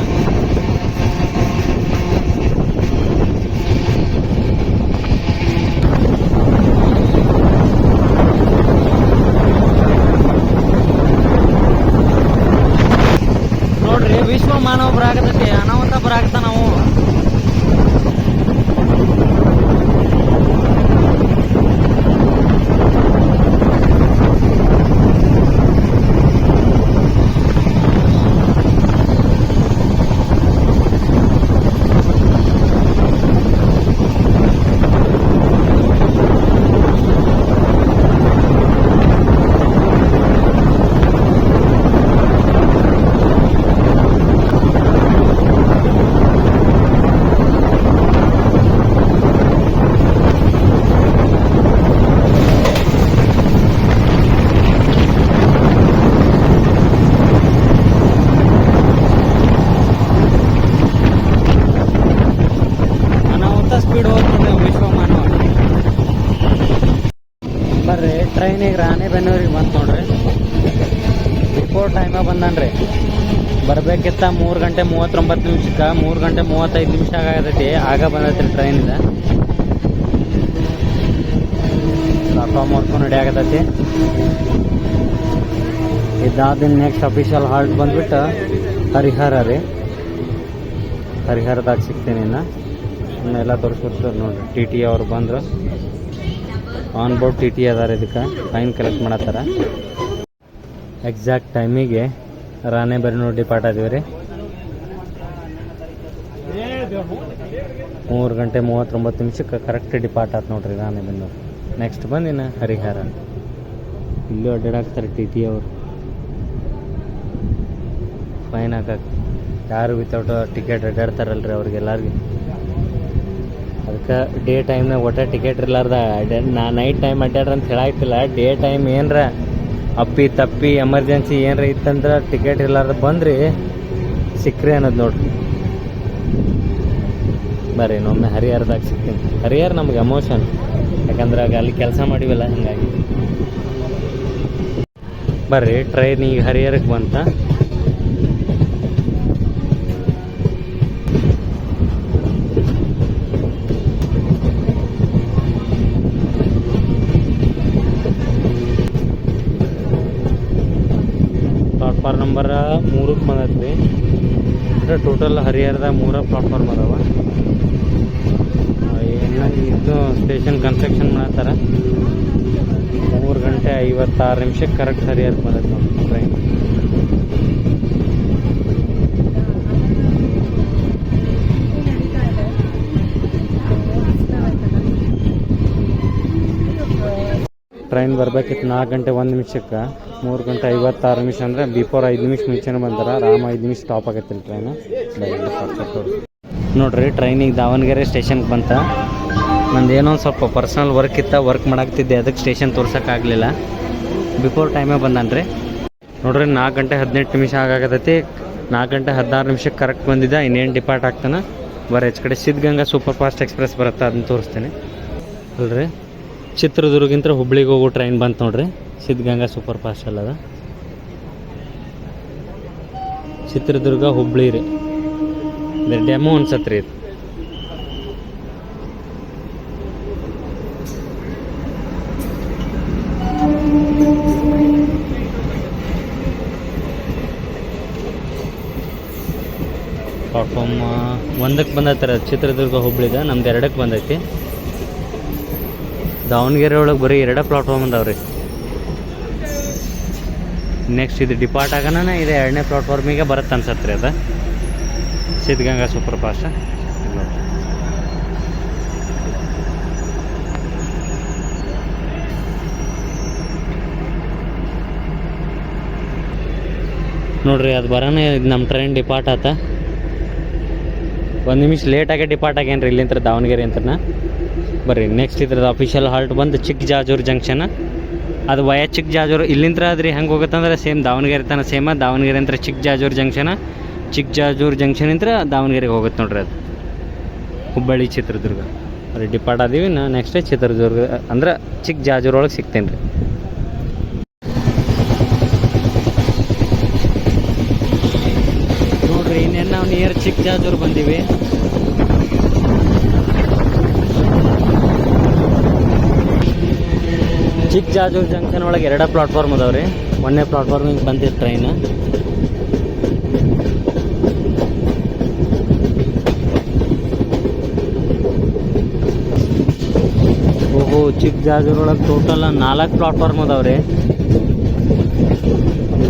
ನೋಡ್ರಿ, ವಿಶ್ವಮಾನವ ಬರಾಕತೈತಿ, ಅನಾಹುತ ಬರಾಕತ್ತ. ನಾವು ಬರ್ರಿ, ಟ್ರೈನಿಗೆ ರಾಣೆಬೆನ್ನೂರಿಗೆ ಬಂತು ನೋಡ್ರಿ. Before time ಬಂದನ್ರಿ. ಬರಬೇಕಿತ್ತ 3 ಗಂಟೆ 39 ನಿಮಿಷಕ್ಕೆ. 3 ಗಂಟೆ 35 ನಿಮಿಷ ಆಗತೈತಿ. ಆಗ ಬಂದೈತಿ ರೀ ಟ್ರೈನಿಂದ. ಪ್ಲಾಟ್ಫಾರ್ಮ್ ವರ್ಕು ನಡಿ ಆಗತೈತಿ. ಇದಾದ ನೆಕ್ಸ್ಟ್ ಅಫಿಷಿಯಲ್ ಹಾಲ್ಟ್ ಬಂದ್ಬಿಟ್ಟು ಹರಿಹರ ರೀ. ಹರಿಹರದಾಗ ಸಿಗ್ತೀನಿ. ಇನ್ನೆಲ್ಲ ತೋರಿಸ್ಕೊಡ್ತಾರೆ ನೋಡ್ರಿ. TT ಅವ್ರು ಬಂದರು. ಆನ್ ಬೋರ್ಡ್ TT ಅದಾರ. ಇದಕ್ಕೆ ಫೈನ್ ಕಲೆಕ್ಟ್ ಮಾಡತ್ತಾರ. ಎಕ್ಸಾಕ್ಟ್ ಟೈಮಿಗೆ ರಾಣೆಬೆನ್ನೂರು ಡಿಪಾರ್ಟ್ ಆದೀವಿ ರೀ. 3 ಗಂಟೆ 39 ನಿಮಿಷಕ್ಕೆ ಕರೆಕ್ಟ್ ಡಿಪಾರ್ಟ್ ಆಯ್ತು ನೋಡ್ರಿ ರಾಣೆಬೆನ್ನೂರು. ನೆಕ್ಸ್ಟ್ ಬಂದಿನ ಹರಿಹರ. ಇಲ್ಲೂ ಅಡ್ಡಾಡ್ತಾರೆ TT ಅವರು. ಫೈನ್ ಹಾಕಕ್ಕೆ ಯಾರು ವಿತೌಟ್ ಟಿಕೆಟ್ ಅಡ್ಡಾಡ್ತಾರಲ್ರಿ ಅವ್ರಿಗೆಲ್ಲರಿಗೂ. ಅದಕ್ಕೆ ಡೇ ಟೈಮ್ನಾಗ ಒಟ್ಟು ಟಿಕೆಟ್ ಇರ್ಲಾರ್ದ ನೈಟ್ ಟೈಮ್ ಅಡ್ಡಾಡ್ರಿ ಅಂತ ಹೇಳಾಯ್ತಿಲ್ಲ. ಡೇ ಟೈಮ್ ಏನರ ಅಪ್ಪಿ ತಪ್ಪಿ ಎಮರ್ಜೆನ್ಸಿ ಏನರ ಇತ್ತಂದ್ರೆ ಟಿಕೆಟ್ ಇರ್ಲಾರ್ದ ಬಂದ್ರಿ ಸಿಕ್ಕ್ರಿ ಅನ್ನೋದು ನೋಡ್ರಿ. ಬರ್ರಿ, ಇನ್ನೊಮ್ಮೆ ಹರಿಹರದಾಗ ಸಿಗ್ತೀನಿ. ಹರಿಹರ ನಮ್ಗೆ ಎಮೋಷನ್, ಯಾಕಂದ್ರೆ ಆಗ ಅಲ್ಲಿ ಕೆಲಸ ಮಾಡಿವಲ್ಲ, ಹೀಗಾಗಿ. ಬರ್ರಿ, ಟ್ರೈನ್ ಈಗ ಹರಿಹರಕ್ಕೆ ಬಂತ. ನಂಬರ 3ಕ್ಕೆ ಬಂದೈತೆ ರೀ. ಅಂದರೆ ಟೋಟಲ್ ಹರಿಹರದಾಗ 3 ಪ್ಲಾಟ್ಫಾರ್ಮ್ ಅದಾವ. ಏನು ಇದು ಸ್ಟೇಷನ್ ಕನ್ಸ್ಟ್ರಕ್ಷನ್ ಮಾಡ್ತಾರೆ. 3 ಗಂಟೆ 56 ನಿಮಿಷಕ್ಕೆ ಕರೆಕ್ಟ್ ಹರಿಹರ ಬಂದೈತೆ ನೋಡಿ ಟ್ರೈನ್. ಟ್ರೈನ್ ಬರ್ಬೇಕಿತ್ತು 4 ಗಂಟೆ 1 ನಿಮಿಷಕ್ಕೆ. 3 ಗಂಟೆ 56 ನಿಮಿಷ ಅಂದರೆ ಬಿಫೋರ್ 5 ನಿಮಿಷ ಮುಂಚೆನೇ ಬಂದಾರ. ಆರಾಮ 5 ನಿಮಿಷ ಸ್ಟಾಪ್ ಆಗೈತಿಲ್ಲ ಟ್ರೈನು. ನೋಡ್ರಿ ಟ್ರೈನಿಗೆ ದಾವಣಗೆರೆ ಸ್ಟೇಷನ್ಗೆ ಬಂತ. ನಂದು ಏನೋ ಒಂದು ಸ್ವಲ್ಪ ಪರ್ಸ್ನಲ್ ವರ್ಕ್ ಇತ್ತು, ವರ್ಕ್ ಮಾಡಾಕ್ತಿದ್ದೆ, ಅದಕ್ಕೆ ಸ್ಟೇಷನ್ ತೋರ್ಸೋಕ್ಕಾಗಲಿಲ್ಲ. ಬಿಫೋರ್ ಟೈಮೇ ಬಂದಾನ್ರಿ. ನೋಡ್ರಿ 4 ಗಂಟೆ 18 ನಿಮಿಷ ಆಗಾಕತ್ತೈತಿ. 4 ಗಂಟೆ 16 ನಿಮಿಷಕ್ಕೆ ಕರೆಕ್ಟ್ ಬಂದಿದ್ದ. ಇನ್ನೇನು ಡಿಪಾರ್ಟ್ ಆಗ್ತಾನೆ. ಬರೀ ಕಡೆ ಸಿದ್ಧಗಂಗಾ ಸೂಪರ್ ಫಾಸ್ಟ್ ಎಕ್ಸ್ಪ್ರೆಸ್ ಬರುತ್ತೆ, ಅದನ್ನ ತೋರಿಸ್ತೇನೆ ಅಲ್ರಿ. ಚಿತ್ರದುರ್ಗಿಂತ ಹುಬ್ಳಿಗೆ ಹೋಗೋ ಟ್ರೈನ್ ಬಂತು ನೋಡ್ರಿ. ಸಿದ್ಧಗಂಗಾ ಸೂಪರ್ ಫಾಸ್ಟ್ ಅಲ್ಲದ. ಚಿತ್ರದುರ್ಗ ಹುಬ್ಳಿ ರೀ. ಡೆಮೋ ಅನ್ಸತ್ರಿ ಇದು. ಪ್ಲಾಟ್ಫಾರ್ಮ್ 1ಕ್ಕೆ ಬಂದೈತೆ ಚಿತ್ರದುರ್ಗ ಹುಬ್ಳಿದ. ನಮ್ದು 2ಕ್ಕೆ ಬಂದೈತಿ. ದಾವಣಗೆರೆ ಒಳಗೆ ಬರೀ 2 ಪ್ಲಾಟ್ಫಾರ್ಮ್ ಅದಾವ್ರಿ. ನೆಕ್ಸ್ಟ್ ಇದು ಡಿಪಾರ್ಟ್ ಆಗೋಣ ಇದು 2ನೇ ಪ್ಲಾಟ್ಫಾರ್ಮಿಗೆ ಬರುತ್ತೆ ಅನ್ಸತ್ತೆ ರೀ ಅದು. ಸಿದ್ಧಗಂಗಾ ಸೂಪರ್ ಫಾಸ್ಟ್ ನೋಡ್ರಿ. ಅದು ಬರೋಣ ಇದು ನಮ್ಮ ಟ್ರೈನ್ ಡಿಪಾರ್ಟ್ ಆತ. 1 ನಿಮಿಷ ಲೇಟಾಗೆ ಡಿಪಾರ್ಟ್ ಆಗ್ಯಾನ ರೀ ಇಲ್ಲಿಂದ ದಾವಣಗೆರೆ ಅಂತನ. ಬರ್ರಿ ನೆಕ್ಸ್ಟ್ ಇದ್ರದ್ದು ಅಫಿಷಿಯಲ್ ಹಾಲ್ಟ್ ಬಂದು ಚಿಕ್ಕಜಾಜೂರು ಜಂಕ್ಷನ್. ಅದು ವಯ ಚಿಕ್ಕಜಾಜೂರು ಇಲ್ಲಿಂದ ಅದ್ರಿ ಹೆಂಗೆ ಹೋಗುತ್ತಂದ್ರೆ ಸೇಮ್ ದಾವಣಗೆರೆ ತನಕ ಸೇಮ. ದಾವಣಗೆರೆ ಅಂತ ಚಿಕ್ಕಜಾಜೂರು ಜಂಕ್ಷನ್. ಚಿಕ್ಕಜಾಜೂರು ಜಂಕ್ಷನ್ ಇಂತ್ರ ದಾವಣಗೆರೆಗೆ ಹೋಗುತ್ತೆ ನೋಡ್ರಿ. ಅದು ಹುಬ್ಬಳ್ಳಿ ಚಿತ್ರದುರ್ಗ ಅಲ್ಲಿ ಡಿಪಾರ್ಟ್ ಆದೀವಿ. ನಾ ನೆಕ್ಸ್ಟ್ ಚಿತ್ರದುರ್ಗ ಅಂದ್ರೆ ಚಿಕ್ಕಜಾಜೂರು ಒಳಗೆ ಸಿಗ್ತೇನೆ ರೀ. ನೋಡ್ರಿ ಇನ್ನೇನು ನಾವು ನಿಯರ್ ಚಿಕ್ಕಜಾಜೂರು ಬಂದೀವಿ. ಚಿಕ್ಕಜಾಜೂರು ಜಂಕ್ಷನ್ ಒಳಗೆ 2 ಪ್ಲಾಟ್ಫಾರ್ಮ್ ಅದಾವ್ರಿ. 1ನೇ ಪ್ಲಾಟ್ಫಾರ್ಮಿಗೆ ಬಂದಿದ್ದು ಟ್ರೈನ್. ಓಹೋ ಚಿಕ್ಕಜಾಜೂರು ಒಳಗೆ ಟೋಟಲ್ 4 ಪ್ಲಾಟ್ಫಾರ್ಮ್ ಅದಾವ್ರಿ.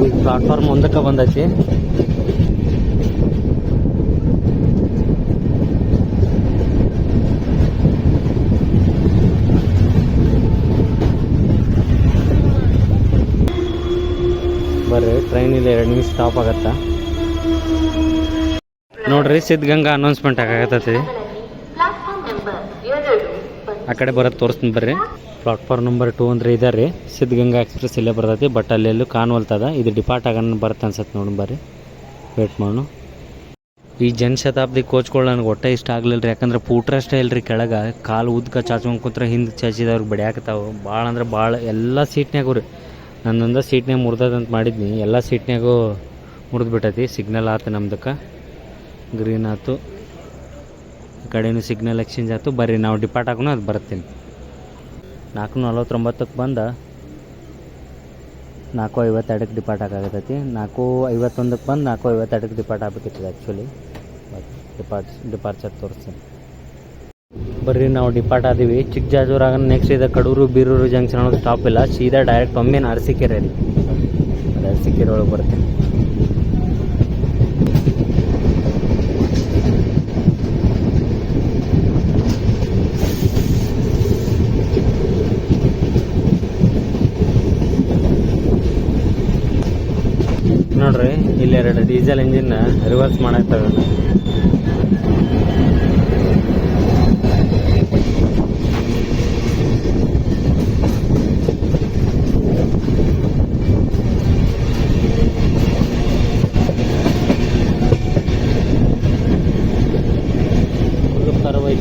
ಈಗ ಪ್ಲಾಟ್ಫಾರ್ಮ್ 1ಕ್ಕೆ ಬಂದೈತಿ. ಬರ್ರಿ ಟ್ರೈನ್ ಇಲ್ಲಿ 2 ನಿಮಿಷ ಸ್ಟಾಪ್ ಆಗತ್ತಾ ನೋಡ್ರಿ. ಸಿದ್ಧಗಂಗಾ ಅನೌನ್ಸ್ಮೆಂಟ್ ಆಗತ್ತೈತಿ. ಆ ಕಡೆ ಬರೋದು ತೋರಿಸ್ತೀನಿ ಬರ್ರಿ. ಪ್ಲಾಟ್ಫಾರ್ಮ್ ನಂಬರ್ 2 ಅಂದ್ರೆ ಇದೆ ರೀ. ಸಿದ್ಧಗಂಗಾ ಎಕ್ಸ್ಪ್ರೆಸ್ ಇಲ್ಲೇ ಬರ್ತೈತಿ. ಬಟ್ ಅಲ್ಲೆಲ್ಲೂ ಕಾಣವಲ್ತದ. ಇದು ಡಿಪಾರ್ಟ್ ಆಗೋಣ ಬರುತ್ತೆ ಅನ್ಸತ್ತೆ ನೋಡಿ. ಬರ್ರಿ ವೇಟ್ ಮಾಡೋಣ. ಈ ಜನಶತಾಬ್ದಿ ಕೋಚ್ಗಳು ನನಗೆ ಒಟ್ಟೆ ಇಷ್ಟ ಆಗಲಿಲ್ಲ ರೀ. ಯಾಕಂದ್ರೆ ಪೂಟ್ರಷ್ಟೇ ಇಲ್ರಿ. ಕೆಳಗೆ ಕಾಲು ಉದ್ಕ ಚಾಚ್ಕೊಂಡು ಕೂತ್ರೆ ಹಿಂದೆ ಚಾಚಿದವ್ರಿಗೆ ಬಡಿಯಾಕತ್ತಾವ. ಭಾಳ ಅಂದ್ರೆ ಭಾಳ ಎಲ್ಲ ಸೀಟ್ನಾಗೂ ರೀ. ನನ್ನೊಂದು ಸೀಟ್ನಾಗ ಮುರಿದಂತ ಮಾಡಿದ್ನಿ. ಎಲ್ಲ ಸೀಟ್ನಾಗೂ ಮುರಿದು ಬಿಟ್ಟೈತಿ. ಸಿಗ್ನಲ್ ಆಯ್ತು ನಮ್ದಕ್ಕೆ, ಗ್ರೀನ್ ಆಯ್ತು. ಈ ಕಡೆಯೂ ಸಿಗ್ನಲ್ ಎಕ್ಸ್ಚೇಂಜ್ ಆಯ್ತು. ಬರ್ರಿ ನಾವು ಡಿಪಾರ್ಟ್ ಆಗೋಣ, ಅದು ಬರ್ತೀನಿ. 4:49ಕ್ಕೆ ಬಂದ 4:52ಕ್ಕೆ ಡಿಪಾರ್ಟ್ ಆಗತೈತಿ. 4:51ಕ್ಕೆ ಬಂದು 4:52ಕ್ಕೆ ಡಿಪಾರ್ಟ್ ಆಗಬೇಕಿತ್ತು ಆ್ಯಕ್ಚುಲಿ. ಡಿಪಾರ್ಚರ್ ತೋರಿಸ್ತೀನಿ ಬರ್ರಿ. ನಾವು ಡಿಪಾರ್ಟ್ ಆದೀವಿ. ಚಿಕ್ಕಜಾಜೂರಾಗ ನೆಕ್ಸ್ಟ್ ಇದೆ ಕಡೂರು ಬೀರೂರು ಜಂಕ್ಷನ್ ಅನ್ನೋದು ಸ್ಟಾಪ್ ಇಲ್ಲ. ಸೀದಾ ಡೈರೆಕ್ಟ್ ಒಮ್ಮೆ ಅರಸೀಕೆರೆ ರೀ. ಅರಸೀಕೆರೆ ಒಳಗೆ ಬರ್ತೀನಿ. ನೋಡ್ರಿ ಇಲ್ಲಿ 2 ಡೀಸೆಲ್ ಇಂಜಿನ್ ರಿವರ್ಸ್ ಮಾಡಾಕ್ತವೆ.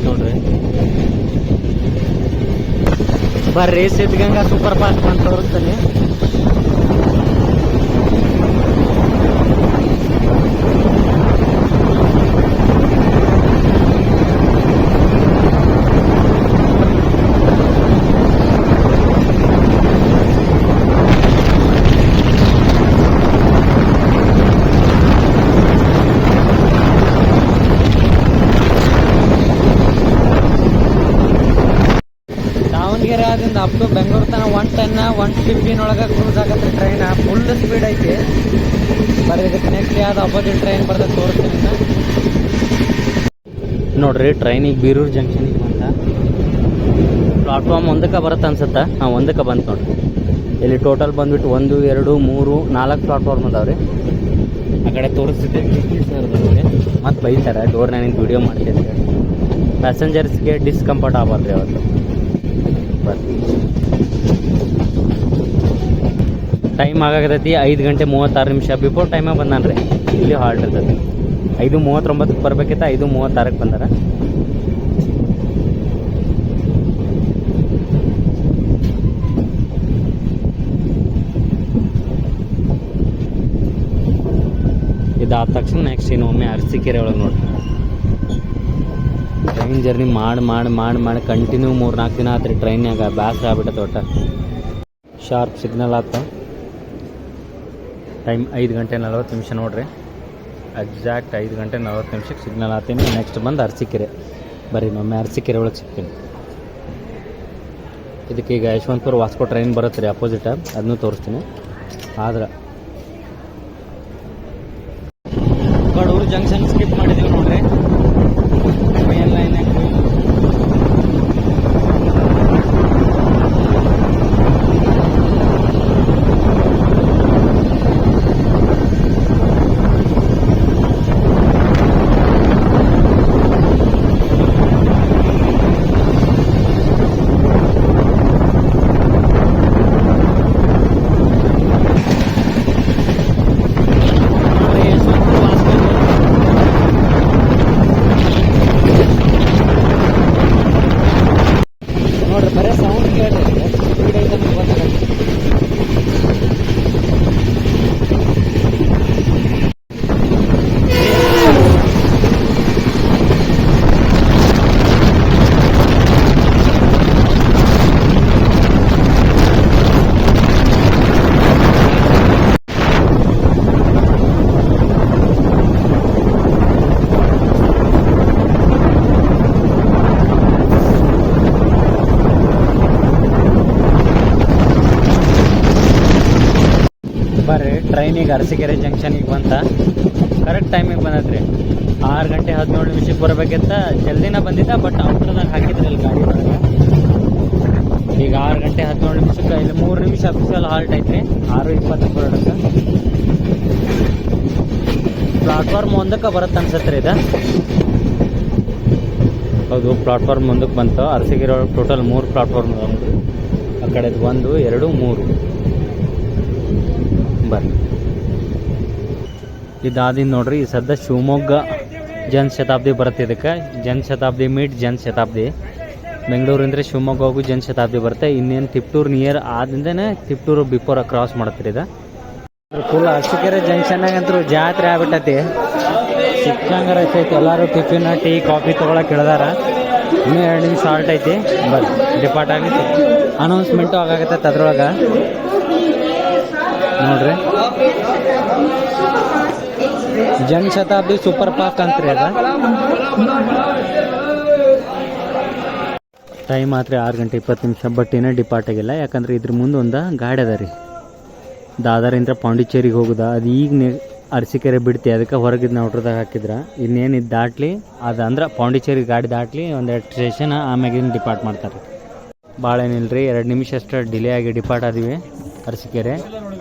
ನೋಡ್ರಿ ಬರ್ರಿ. ಸಿದ್ಧಗಂಗಾ ಸೂಪರ್ ಫಾಸ್ಟ್ ಅಂತ ತೋರಿಸ್ತಾನೆ. ಅರಸೀಕೆರೆ ಆದಿಂದ ಅಪ್ ಟು ಬೆಂಗಳೂರು ತನಕ 110 115 ಒಳಗೆ ಕ್ರೂಸ್ ಆಗತ್ತೆ ಟ್ರೈನ್. ಫುಲ್ ಸ್ಪೀಡ್ ಐತಿ. ಬರೀ ಇದಕ್ಕೆ ನೆಕ್ಸ್ಟ್ ಯಾವ್ದು ಅಪೋಸಿಟ್ ಟ್ರೈನ್ ಬರ್ತದೆ ತೋರಿಸ್ತೀನಿ ನೋಡ್ರಿ. ಟ್ರೈನಿಗೆ ಬೀರೂರು ಜಂಕ್ಷನಿಗೆ ಬಂದ. ಪ್ಲಾಟ್ಫಾರ್ಮ್ ಒಂದಕ್ಕೆ ಬರುತ್ತೆ ಅನ್ಸುತ್ತಾ. ಹಾಂ, ಒಂದಕ್ಕೆ ಬಂತು ನೋಡ್ರಿ. ಇಲ್ಲಿ ಟೋಟಲ್ ಬಂದ್ಬಿಟ್ಟು 1 2 3 4 ಪ್ಲಾಟ್ಫಾರ್ಮ್ ಅದಾವ್ರಿ. ಆ ಕಡೆ ತೋರಿಸ್ತಿದ್ದೆ ಸರ್ ಮತ್ತು ಬೈತಾರೆ ಡೋರ್ ನಾನು ವೀಡಿಯೋ ಮಾಡ್ತಿದ್ದೆ. ಪ್ಯಾಸೆಂಜರ್ಸ್ಗೆ ಡಿಸ್ಕಂಫರ್ಟ್ ಆಗಬಾರ್ದು ಅವತ್ತು. ಟೈಮ್ ಆಗಾಗತೈತಿ 5 ಗಂಟೆ 36 ನಿಮಿಷ. ಬಿಫೋರ್ ಟೈಮಾಗ ಬಂದಾನ್ರಿ. ಇಲ್ಲಿ ಹಾಲ್ಟ್ ಇರ್ತದೆ. 5:39 ಬರ್ಬೇಕಿತ್ತ, 5:36 ಬಂದಾರ. ಇದಾದ ತಕ್ಷಣ ನೆಕ್ಸ್ಟ್ ಇನ್ನೊಮ್ಮೆ ಅರಸೀಕೆರೆ ಒಳಗೆ ನೋಡ್ರಿ. ಟ್ರೈನ್ ಜರ್ನಿ ಮಾಡಿ ಕಂಟಿನ್ಯೂ 3-4 ದಿನ ಆತ್ರಿ ಟ್ರೈನ್ಯಾಗ. ಬ್ಯಾಸ್ರ ಆಗ್ಬಿಟ್ಟೈತೆ ಒಟ್ಟು. ಶಾರ್ಪ್ ಸಿಗ್ನಲ್ ಆತ. ಟೈಮ್ 5 ಗಂಟೆ 40 ನಿಮಿಷ ನೋಡ್ರಿ. ಎಕ್ಸಾಕ್ಟ್ 5 ಗಂಟೆ 40 ನಿಮಿಷಕ್ಕೆ ಸಿಗ್ನಲ್ ಆತೀನಿ. ನೆಕ್ಸ್ಟ್ ಬಂದು ಅರಸೀಕೆರೆ. ಬರ್ರಿ ನೊಮ್ಮೆ ಅರಸೀಕೆರೆ ಒಳಗೆ ಸಿಗ್ತೀನಿ. ಇದಕ್ಕೆ ಈಗ ಯಶವಂತಪುರ ವಾಸ್ಕೋ ಟ್ರೈನ್ ಬರುತ್ತೆ ರೀ ಅಪೋಸಿಟ, ಅದನ್ನೂ ತೋರಿಸ್ತೀನಿ. ಆದ್ರೆ ಕಡೂರು ಜಂಕ್ಷನ್ ಸ್ಕಿಪ್ ಮಾಡಿದ್ದೀವಿ ನೋಡ್ರಿ. ಮೇನ್ ಲೈನಾಗ ಬರ್ರಿ. ಟ್ರೈನಿಗೆ ಅರಸೀಕೆರೆ ಜಂಕ್ಷನಿಗೆ ಬಂತ. ಕರೆಕ್ಟ್ ಟೈಮಿಗೆ ಬಂದತ್ರಿ. 6 ಗಂಟೆ 17 ನಿಮಿಷಕ್ಕೆ ಬರಬೇಕಿತ್ತ. ಜಲ್ದಿನ ಬಂದಿದ್ದ, ಬಟ್ ಔಟ್ರದಾಗ ಹಾಕಿದ್ರಲ್ಲ ಗಾಡಿ ಒಳಗೆ. ಈಗ 6 ಗಂಟೆ 17 ನಿಮಿಷಕ್ಕೆ ಇಲ್ಲಿ 3 ನಿಮಿಷ ಅಫಿಷಿಯಲ್ ಹಾಲ್ಟ್ ಐತ್ರಿ. 6:20 ಹೊರಡಕ್ಕೆ. ಪ್ಲಾಟ್ಫಾರ್ಮ್ 1ಕ್ಕೆ ಬರುತ್ತೆ ಅನ್ಸತ್ತೆ ರೀ ಇದು. ಹೌದು, ಪ್ಲಾಟ್ಫಾರ್ಮ್ 1ಕ್ಕೆ ಬಂತು. ಅರಸೀಕೆರೆ ಒಳಗೆ ಟೋಟಲ್ 3 ಪ್ಲಾಟ್ಫಾರ್ಮ್ ಅದಾವ ನೋಡ್ರಿ. ಆ ಕಡೆದು 1 2 3. ಬರ್ರಿ. ಇದಾದಿಂದ ನೋಡ್ರಿ, ಈ ಸದ್ಯ ಶಿವಮೊಗ್ಗ ಜನಶತಾಬ್ದಿ ಬರುತ್ತೆ. ಇದಕ್ಕೆ ಜನಶತಾಬ್ದಿ ಮೀಟ್ ಜನಶತಾಬ್ದಿ. ಬೆಂಗಳೂರಿಂದ ಶಿವಮೊಗ್ಗ ಹೋಗು ಜನಶತಾಬ್ದಿ ಬರುತ್ತೆ. ಇನ್ನೇನು ತಿಪ್ಟೂರು ನಿಯರ್ ಆದಿಂದನೇ ತಿಪ್ಟೂರು ಬಿಫೋರ್ ಕ್ರಾಸ್ ಮಾಡ್ತೀರಿ ಇದು. ಫುಲ್ ಅರಸೀಕೆರೆ ಜಂಕ್ಷನ್ನಾಗಂತೂ ಜಾತ್ರೆ ಆಗ್ಬಿಟ್ಟತಿ. ಸಿಕ್ಕಂಗಾರ ಐತಿ. ಎಲ್ಲರೂ ಟಿಫಿನ್ ಟೀ ಕಾಫಿ ತೊಗೊಳಕ್ಕೆ ಇಳ್ದಾರ. ಇನ್ನೂ 2 ನಿಮಿಷ ಹಾಲ್ಟ್ ಐತಿ. ಬರ್ರಿ, ಡಿಪಾರ್ಟ್ ಆಗಿ ಅನೌನ್ಸ್ಮೆಂಟು ಆಗಾಗತ್ತೈತೆ ಅದ್ರೊಳಗೆ ನೋಡ್ರಿ. ಜನಶತಾಬ್ದಿ ಸೂಪರ್ ಫಾಸ್ಟ್ ಅಂತ್ರಿ ಅದ. ಟೈಮ್ ಮಾತ್ರ 6 ಗಂಟೆ 20 ನಿಮಿಷ. ಬಟ್ ಇನ್ನೂ ಡಿಪಾರ್ಟ್ ಆಗಿಲ್ಲ. ಯಾಕಂದ್ರೆ ಇದ್ರ ಮುಂದೆ ಒಂದು ಗಾಡಿ ಅದ ರೀ. ದಾದರಿಂದ ಪಾಂಡಿಚೇರಿಗೆ ಹೋಗುದ. ಅದು ಈಗ ಅರಸೀಕೆರೆ ಬಿಡ್ತಿ. ಅದಕ್ಕೆ ಹೊರಗಿದ್ ಔಟ್ರದಾಗ ಹಾಕಿದ್ರ. ಇನ್ನೇನು ಇದು ದಾಟ್ಲಿ ಅದು ಅಂದ್ರೆ ಪಾಂಡಿಚೇರಿ ಗಾಡಿ ದಾಟ್ಲಿ 1-2 ಸ್ಟೇಷನ್ ಆಮ್ಯಾಗಿನ ಡಿಪಾರ್ಟ್ ಮಾಡ್ತಾರೆ. ಭಾಳ ಏನಿಲ್ರಿ, 2 ನಿಮಿಷ ಅಷ್ಟು ಡಿಲೇ ಆಗಿ ಡಿಪಾರ್ಟ್ ಆದಿವಿ ಅರಸೀಕೆರೆ.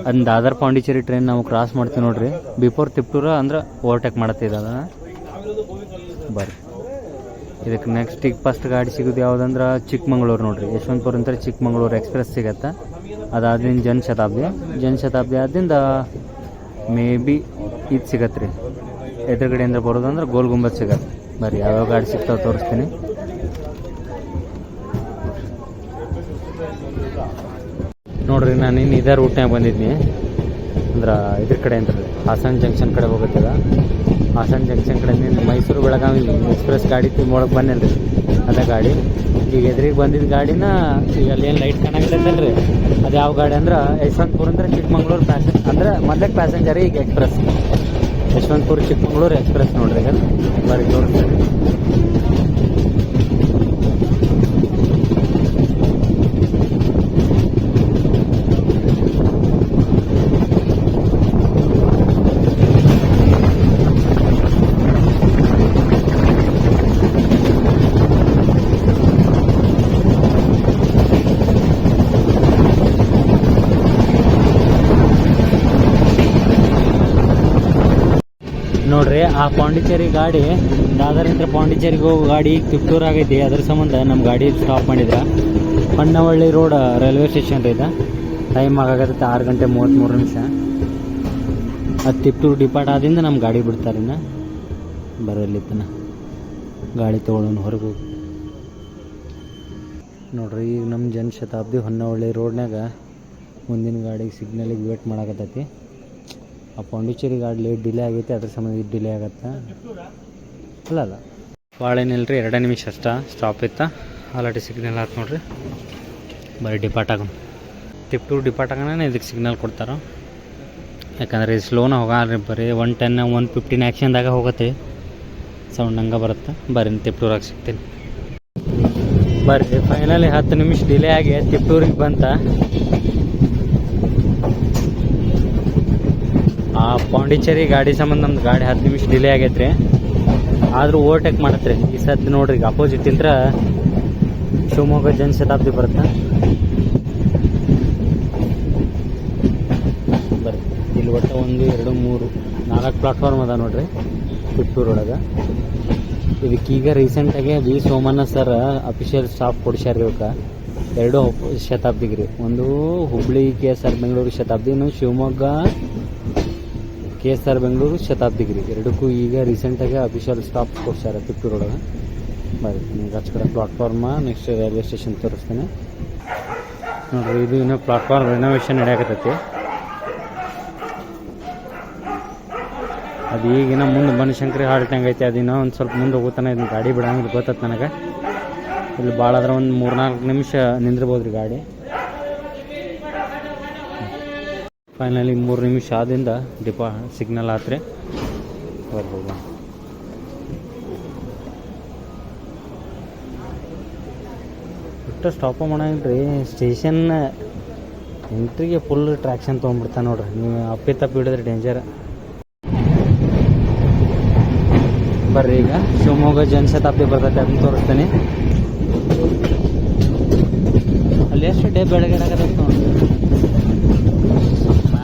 ಅದನ್ನ ದಾದರ್ ಪಾಂಡಿಚೇರಿ ಟ್ರೈನ್ ನಾವು ಕ್ರಾಸ್ ಮಾಡ್ತೀವಿ ನೋಡ್ರಿ. ಬಿಫೋರ್ ತಿಪ್ಟೂರ ಅಂದ್ರೆ ಓವರ್ಟೇಕ್ ಮಾಡತ್ತಿದ ಅದನ್ನು. ಬರ್ರಿ, ಇದಕ್ಕೆ ನೆಕ್ಸ್ಟ್ ಈಗ ಫಸ್ಟ್ ಗಾಡಿ ಸಿಗೋದು ಯಾವುದಂದ್ರೆ ಚಿಕ್ಕಮಂಗ್ಳೂರು ನೋಡ್ರಿ. ಯಶವಂತಪುರ ಚಿಕ್ಕಮಂಗ್ಳೂರು ಎಕ್ಸ್ಪ್ರೆಸ್ ಸಿಗತ್ತೆ. ಅದಾದ್ರಿಂದ ಜನಶತಾಬ್ದಿ ಆದಿಂದ ಮೇ ಬಿ ಇದು ಸಿಗತ್ತೆ ರೀ. ಎದುರುಗಡೆಯಿಂದ ಬರೋದಂದ್ರೆ ಗೋಲ್ ಗುಂಬತ್ ಸಿಗತ್ತೆ. ಬರ್ರಿ, ಯಾವ್ಯಾವ ಗಾಡಿ ಸಿಗ್ತಾವೆ ತೋರಿಸ್ತೀನಿ. ನೋಡ್ರಿ, ನಾನು ಇನ್ನು ಇದೇ ರೂಟ್ನಾಗ ಬಂದಿದ್ನಿ. ಅಂದ್ರೆ ಇದ್ರ ಕಡೆ ಅಂತ ಹಾಸನ ಜಂಕ್ಷನ್ ಕಡೆ ಹೋಗುತ್ತದ. ಹಾಸನ ಜಂಕ್ಷನ್ ಕಡೆ ಮೈಸೂರು ಬೆಳಗಾವಿ ಎಕ್ಸ್ಪ್ರೆಸ್ ಗಾಡಿ ಒಳಗೆ ಬಂದಿಲ್ಲ ರೀ. ಅದೇ ಗಾಡಿ ಈಗ ಎದುರಿಗೆ ಬಂದಿದ್ದ ಗಾಡಿನ ಈಗ ಅಲ್ಲೇನು ಲೈಟ್ ಕಾಣಾಗತ್ತೈತಲ್ರಿ, ಅದು ಯಾವ ಗಾಡಿ ಅಂದ್ರೆ ಯಶವಂತಪುರ ಅಂದ್ರೆ ಚಿಕ್ಕಮಂಗ್ಳೂರು ಅಂದ್ರೆ ಮೊದಲಕ್ಕೆ ಪ್ಯಾಸೆಂಜರ್. ಈಗ ಎಕ್ಸ್ಪ್ರೆಸ್ ಯಶವಂತಪುರ ಚಿಕ್ಕಮಂಗ್ಳೂರು ಎಕ್ಸ್ಪ್ರೆಸ್ ನೋಡ್ರಿ. ಈಗ ಬರ್ರಿ ತೋರಿಸ್ತೀನಿ. ಆ ಪಾಂಡಿಚೇರಿ ಗಾಡಿ ದಾದರಿಂದ ಪಾಂಡಿಚೇರಿಗೆ ಹೋಗೋ ಗಾಡಿ ತಿಪ್ಟೂರು ಆಗೈತಿ. ಅದ್ರ ಸಂಬಂಧ ನಮ್ಮ ಗಾಡಿ ಸ್ಟಾಪ್ ಮಾಡಿದ್ರೆ ಹೊನ್ನವಳ್ಳಿ ರೋಡ್ ರೈಲ್ವೆ ಸ್ಟೇಷನ್ ಇದೆ. ಟೈಮ್ ಆಗಾಗತ್ತೆ 6:33. ಅದು ತಿಪ್ಟೂರು ಡಿಪಾರ್ಟ್ ಆದಿಂದ ನಮ್ಮ ಗಾಡಿ ಬಿಡ್ತಾರೆ. ಇನ್ನು ಬರೋಲ್ಲಿತ್ತನ ಗಾಡಿ ತೊಗೊಳೋನು ಹೊರಗೆ ಹೋಗಿ ನೋಡ್ರಿ. ಈಗ ನಮ್ಮ ಜನಶತಾಬ್ದಿ ಹೊನ್ನವಳ್ಳಿ ರೋಡ್ನಾಗ ಮುಂದಿನ ಗಾಡಿಗೆ ಸಿಗ್ನಲಿಗೆ ವೇಟ್ ಮಾಡಾಕತ್ತೈತಿ. ಆ ಪಾಂಡಿಚೇರಿ ಗಾಡಿ ಲೇಟ್ ಡಿಲೇ ಆಗೈತಿ, ಅದ್ರ ಸಂಬಂಧ ಇದು ಡಿಲೇ ಆಗತ್ತೆ. ಅಲ್ಲ ಭಾಳ ಏನಿಲ್ಲ ರೀ, 2 ನಿಮಿಷ ಅಷ್ಟ ಸ್ಟಾಪ್ ಇತ್ತು. ಆಲ್ರೆಡಿ ಸಿಗ್ನಲ್ ಆಯ್ತು ನೋಡ್ರಿ. ಬರೀ ಡಿಪಾರ್ಟ್ ಆಗೋಣ, ತಿಪ್ಟೂರು ಡಿಪಾರ್ಟ್ ಆಗೋಣ ಇದಕ್ಕೆ ಸಿಗ್ನಲ್ ಕೊಡ್ತಾರೆ. ಯಾಕಂದರೆ ಇದು ಸ್ಲೋನ ಹೋಗಲ್ರಿ, ಬರೀ 110 115 ಆ್ಯಕ್ಷನ್ದಾಗ ಹೋಗುತ್ತೆ. ಸೌಂಡ್ ಹಂಗೆ ಬರುತ್ತೆ. ಬರ್ರಿ ತಿಪ್ಟೂರಾಗ ಸಿಗ್ತೀನಿ. ಬರ್ರಿ ಫೈನಲಿ 10 ನಿಮಿಷ ಡಿಲೇ ಆಗಿ ತಿಪ್ಟೂರಿಗೆ ಬಂತ. ಆ ಪಾಂಡಿಚೇರಿ ಗಾಡಿ ಸಂಬಂಧ ನಮ್ದು ಗಾಡಿ 10 ನಿಮಿಷ ಡಿಲೇ ಆಗೈತೆ ರೀ. ಆದರೂ ಓವರ್ಟೇಕ್ ಮಾಡತ್ರಿ ಈ ಸದ್ದು. ನೋಡ್ರಿ ಈಗ ಅಪೋಸಿಟ್ ಇಲ್ದ್ರ ಶಿವಮೊಗ್ಗ ಜನಶತಾಬ್ದಿ ಬರುತ್ತೆ. ಬರ್ರಿ ಇಲ್ಲಿ ಒಟ್ಟು 1 2 3 4 ಪ್ಲಾಟ್ಫಾರ್ಮ್ ಅದ ನೋಡ್ರಿ ತಿಪ್ಟೂರೊಳಗೆ. ಇದಕ್ಕೀಗ ರೀಸೆಂಟಾಗಿ V Somanna sir official stop ಕೊಡ್ಸ್ಯಾರ. ಇವಕ್ಕೆ 2 ಶತಾಬ್ದಿಗೆ ರೀ. ಒಂದು ಹುಬ್ಳಿ KSR ಬೆಂಗಳೂರು ಶತಾಬ್ದಿ, ಇನ್ನೊಂದು ಶಿವಮೊಗ್ಗ KSR ಬೆಂಗಳೂರು ಶತಾಬ್ದಿಗೆ ರೀ. 2ಕ್ಕೂ ಈಗ ರೀಸೆಂಟಾಗಿ ಅಫಿಷಿಯಲ್ ಸ್ಟಾಪ್ ಕೊಡ್ಸ್ಯಾರ ತಿಪ್ಟೂರೊಳಗೆ. ಬರ್ರಿ ನಿಮ್ಗೆ ಆಚೆ ಕಡೆ ಪ್ಲಾಟ್ಫಾರ್ಮ ನೆಕ್ಸ್ಟ್ ರೈಲ್ವೆ ಸ್ಟೇಷನ್ ತೋರಿಸ್ತೇನೆ ನೋಡ್ರಿ. ಇದು ಇನ್ನೂ ಪ್ಲಾಟ್ಫಾರ್ಮ್ ರೆನೋವೇಷನ್ ನಡೆಯಕತ್ತೈತಿ. ಅದು ಈಗಿನ ಮುಂದೆ ಬನಶಂಕರಿ ಹಾಲ್ಟ್ನಾಗ ಐತಿ. ಅದಿನ್ನೂ ಒಂದು ಸ್ವಲ್ಪ ಮುಂದೆ ಹೋಗ್ತಾನೆ. ಇದನ್ನ ಗಾಡಿ ಬಿಡಂಗಿಲ್ಲ ಗೊತ್ತೈತೆ ನನಗೆ. ಇಲ್ಲಿ ಭಾಳ ಆದ್ರೆ ಒಂದು 3-4 ನಿಮಿಷ ನಿಂದಿರ್ಬೋದು ರೀ ಗಾಡಿ. ಫೈನಲಿ 3 ನಿಮಿಷ ಆದಿಂದ ಸಿಗ್ನಲ್ ಆತ್ರಿ ಬರ್ಬೋದು. ಬಿಟ್ಟು ಸ್ಟಾಪ ಮಾಡಂಗಿಲ್ಲ ರೀ. ಸ್ಟೇಷನ್ ಎಂಟ್ರಿಗೆ ಫುಲ್ ಟ್ರ್ಯಾಕ್ಷನ್ ತೊಗೊಂಡ್ಬಿಡ್ತಾ ನೋಡ್ರಿ. ನೀವು ಅಪ್ಪಿತಪ್ಪಿ ಹಿಡಿದ್ರೆ ಡೇಂಜರ್. ಬರ್ರಿ ಈಗ ಶಿವಮೊಗ್ಗ ಜನಶತಾಬ್ದಿ ಬರ್ತೈತೆ, ಅದನ್ನ ತೋರಿಸ್ತೀನಿ. ಅಲ್ಲಿ ಎಷ್ಟು ಡೇ ಬೆಳಗ್ಗೆ ಆಗತ್ತೆ ನೋಡ್ರಿ.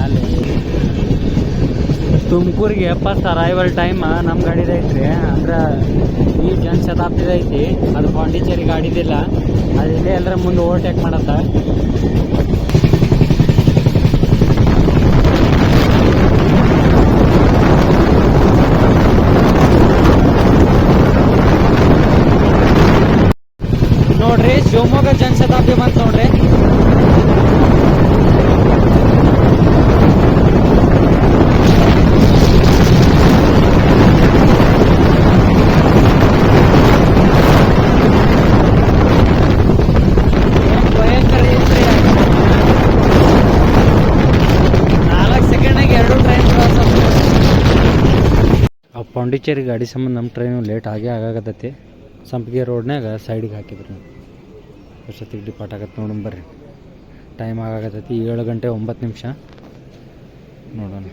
ಅಲ್ಲಿ ತುಮಕೂರಿಗೆ ಫಸ್ಟ್ ಅರೈವಲ್ ಟೈಮ್ ನಮ್ಮ ಗಾಡಿದ ಐತ್ರಿ. ಅಂದ್ರೆ ಈ ಜನಶತಾಬ್ದಿದ ಐತಿ, ಅದು ಪಾಂಡಿಚೇರಿ ಗಾಡಿದಿಲ್ಲ. ಅದು ಇಲ್ಲೇ ಎಲ್ಲರ ಮುಂದೆ ಓವರ್ಟೇಕ್ ಮಾಡತ್ತ. ನೋಡ್ರಿ ಶಿವಮೊಗ್ಗ ಜನಶತಾಬ್ದಿ ಬಂತು ನೋಡ್ರಿ. ಪಾಂಡಿಚೇರಿ ಗಾಡಿ ಸಂಬಂಧ ನಮ್ಮ ಟ್ರೈನು ಲೇಟ್ ಆಗಾಕತ್ತೈತಿ. ಸಂಪಿಗೆ ರೋಡ್ನಾಗ ಸೈಡಿಗೆ ಹಾಕಿದ್ರು. ಎಷ್ಟೊತ್ತಿಗೆ ಡಿಪಾರ್ಟ್ ಆಗತ್ತೆ ನೋಡೋಣ ಬರ್ರಿ. ಟೈಮ್ ಆಗಾಕತ್ತೈತಿ 7:09 ನೋಡೋಣ.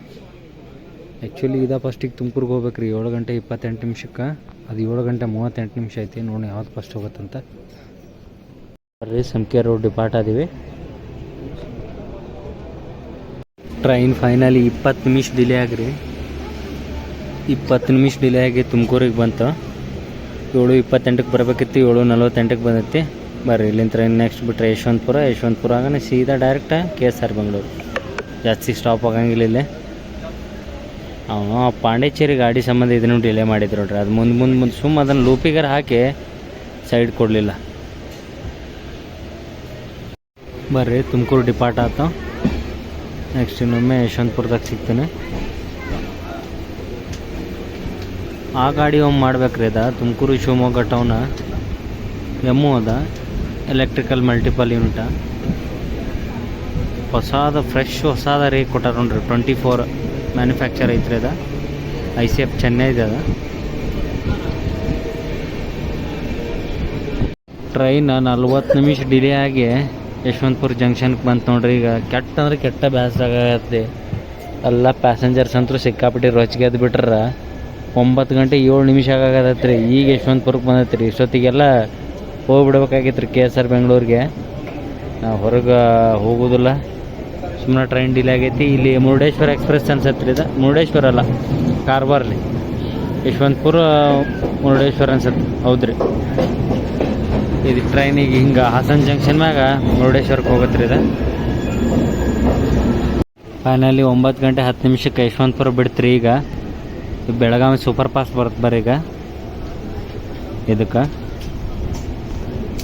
ಆ್ಯಕ್ಚುಲಿ ಇದ ಫಸ್ಟಿಗೆ ತುಮಕೂರಿಗೆ ಹೋಗ್ಬೇಕು ರೀ 7:28. ಅದು 7:38 ಐತಿ. ನೋಡಿ ಯಾವ್ದು ಫಸ್ಟ್ ಹೋಗುತ್ತಂತ. ಬರ್ರಿ ಸಂಪಿಗೆ ರೋಡ್ ಡಿಪಾರ್ಟ್ ಆದೀವಿ. ಟ್ರೈನ್ ಫೈನಲಿ 20 ನಿಮಿಷ ಡಿಲೇ ಆಗ್ರಿ. 20 ನಿಮಿಷ ಡಿಲೇ ಆಗಿ ತುಮಕೂರಿಗೆ ಬಂತು. 7:28 ಬರಬೇಕಿತ್ತು, 7:48 ಬಂದೈತಿ. ಬರ್ರಿ ಇಲ್ಲಿಂದ ಟ್ರೈನ್ ನೆಕ್ಸ್ಟ್ ಬಿಟ್ಟರೆ ಯಶವಂತಪುರ ಆಗನೆ ಸೀದಾ ಡೈರೆಕ್ಟ್ KSR ಬೆಂಗಳೂರು. ಜಾಸ್ತಿ ಸ್ಟಾಪ್ ಆಗಂಗಿಲ್ಲ ಇಲ್ಲೇ. ಅವನು ಪಾಂಡಿಚೇರಿ ಗಾಡಿ ಸಂಬಂಧ ಇದನ್ನು ಡಿಲೇ ಮಾಡಿದ್ರು ನೋಡ್ರಿ. ಅದು ಮುಂದೆ ಸುಮ್ಮ ಅದನ್ನು ಲೂಪಿಗಾರ ಹಾಕಿ ಸೈಡ್ ಕೊಡಲಿಲ್ಲ. ಬರ್ರಿ ತುಮಕೂರು ಡಿಪಾರ್ಟ್ ಆಯ್ತು. ನೆಕ್ಸ್ಟ್ ಇನ್ನೊಮ್ಮೆ ಯಶವಂತಪುರದಾಗ ಸಿಗ್ತೀನಿ. ಆ ಗಾಡಿ ಒಮ್ಮೆ ಮಾಡ್ಬೇಕ್ರಿ. ಅದ ತುಮಕೂರು ಶಿವಮೊಗ್ಗ ಟೌನ ಎಮ್ಮು ಅದ ಎಲೆಕ್ಟ್ರಿಕಲ್ ಮಲ್ಟಿಪಲ್ ಯೂನಿಟ. ಹೊಸಾದ ಫ್ರೆಶ್ ಹೊಸಾದ ರೀ ಕೊಟ್ಟಾರ ನೋಡ್ರಿ. 24 ಮ್ಯಾನುಫ್ಯಾಕ್ಚರ್ ಐತ್ರಿ. ಅದ ICF ಚೆನ್ನೈದ ಅದ. ಟ್ರೈನ್ 40 ನಿಮಿಷ ಡಿಲೇ ಆಗಿ ಯಶವಂತಪುರ ಜಂಕ್ಷನ್ಗೆ ಬಂತು ನೋಡ್ರಿ. ಈಗ ಕೆಟ್ಟ ಅಂದ್ರೆ ಕೆಟ್ಟ ಬೇಸರ ಆಗತ್ತೆ. ಎಲ್ಲ ಪ್ಯಾಸೆಂಜರ್ಸ್ ಅಂತೂ ಸಿಕ್ಕಾಪಟ್ಟಿ ರೊಚ್ಚಿಗೆ ಎದ್ದು ಬಿಟ್ರ. 9 ಗಂಟೆ 7 ನಿಮಿಷ ಆಗತ್ತೈತೆ ರೀ. ಈಗ ಯಶವಂತಪುರಕ್ಕೆ ಬಂದೈತೆ ರೀ. ಇಷ್ಟೊತ್ತಿಗೆಲ್ಲ ಹೋಗ್ಬಿಡ್ಬೇಕಾಗಿತ್ತು ರೀ KSR ಬೆಂಗಳೂರಿಗೆ. ನಾವು ಹೊರಗೆ ಹೋಗೋದಿಲ್ಲ, ಸುಮ್ಮನೆ ಟ್ರೈನ್ ಡಿಲೇ ಆಗೈತಿ. ಇಲ್ಲಿ ಮುರುಡೇಶ್ವರ ಎಕ್ಸ್ಪ್ರೆಸ್ ಅನ್ಸತ್ತೆ ರೀ. ಇದು ಮುರುಡೇಶ್ವರ ಅಲ್ಲ, ಕಾರವಾರ ರೀ. ಯಶವಂತಪುರ ಮುರುಡೇಶ್ವರ ಅನ್ಸುತ್ತೆ. ಹೌದ್ರಿ, ಇದು ಟ್ರೈನಿಗೆ ಹಿಂಗೆ ಹಾಸನ್ ಜಂಕ್ಷನ್ ಮ್ಯಾಗ ಮುರುಡೇಶ್ವರಕ್ಕೆ ಹೋಗುತ್ತೆ ರೀ ಇದು. ಫೈನಲಿ 9 ಗಂಟೆ 10 ನಿಮಿಷಕ್ಕೆ ಯಶವಂತಪುರ ಬಿಡ್ತೀರಿ. ಈಗ ಬೆಳಗಾವಿ ಸೂಪರ್ ಫಾಸ್ಟ್ ಬರುತ್ತೆ ಬರ್ರಿ. ಈಗ ಇದಕ್ಕೆ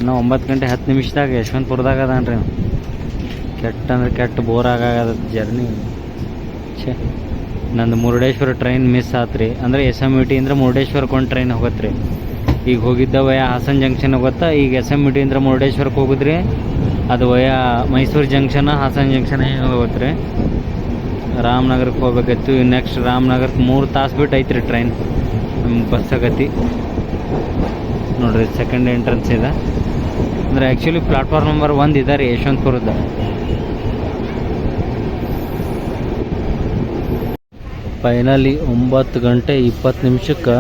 ನಾವು 9 ಗಂಟೆ 10 ನಿಮಿಷದಾಗ ಯಶವಂತಪುರದಾಗ ಅದಾನ್ರಿ. ಕೆಟ್ಟ ಅಂದ್ರೆ ಕೆಟ್ಟ ಬೋರ್ ಆಗದ ಜರ್ನಿ. ಛೇ, ನಂದು ಮುರುಡೇಶ್ವರ ಟ್ರೈನ್ ಮಿಸ್ ಆತ್ರಿ. ಅಂದರೆ SMVT ಅಂದ್ರೆ ಮುರುಡೇಶ್ವರಕ್ಕೆ ಒಂದು ಟ್ರೈನ್ ಹೋಗತ್ತೆ ರೀ. ಈಗ ಹೋಗಿದ್ದ ವಯ ಹಾಸನ್ ಜಂಕ್ಷನ್ ಹೋಗುತ್ತಾ. ಈಗ SMVT ಅಂದ್ರೆ ಮುರುಡೇಶ್ವರಕ್ಕೆ ಹೋಗಿದ್ರಿ, ಅದು ವಯ ಮೈಸೂರು ಜಂಕ್ಷನ್ ಹಾಸನ್ ಜಂಕ್ಷನ್ ಹೋಗುತ್ತೆ ರೀ. ರಾಮನಗರಕ್ಕೆ ಹೋಗ್ಬೇಕಿತ್ತು. ನೆಕ್ಸ್ಟ್ ರಾಮನಗರಕ್ಕೆ 3 ತಾಸು ಬಿಟ್ಟು ಐತ್ರಿ ಟ್ರೈನ್. ನಮ್ಗೆ ಬಸ್ ಆಗತಿ ನೋಡ್ರಿ. ಸೆಕೆಂಡ್ ಎಂಟ್ರೆನ್ಸ್ ಇದೆ. ಅಂದರೆ ಆ್ಯಕ್ಚುಲಿ ಪ್ಲಾಟ್ಫಾರ್ಮ್ ನಂಬರ್ 1 ಇದೆ ರೀ ಯಶವಂತಪುರದ. ಫೈನಲಿ 9 ಗಂಟೆ 20 ನಿಮಿಷಕ್ಕೆ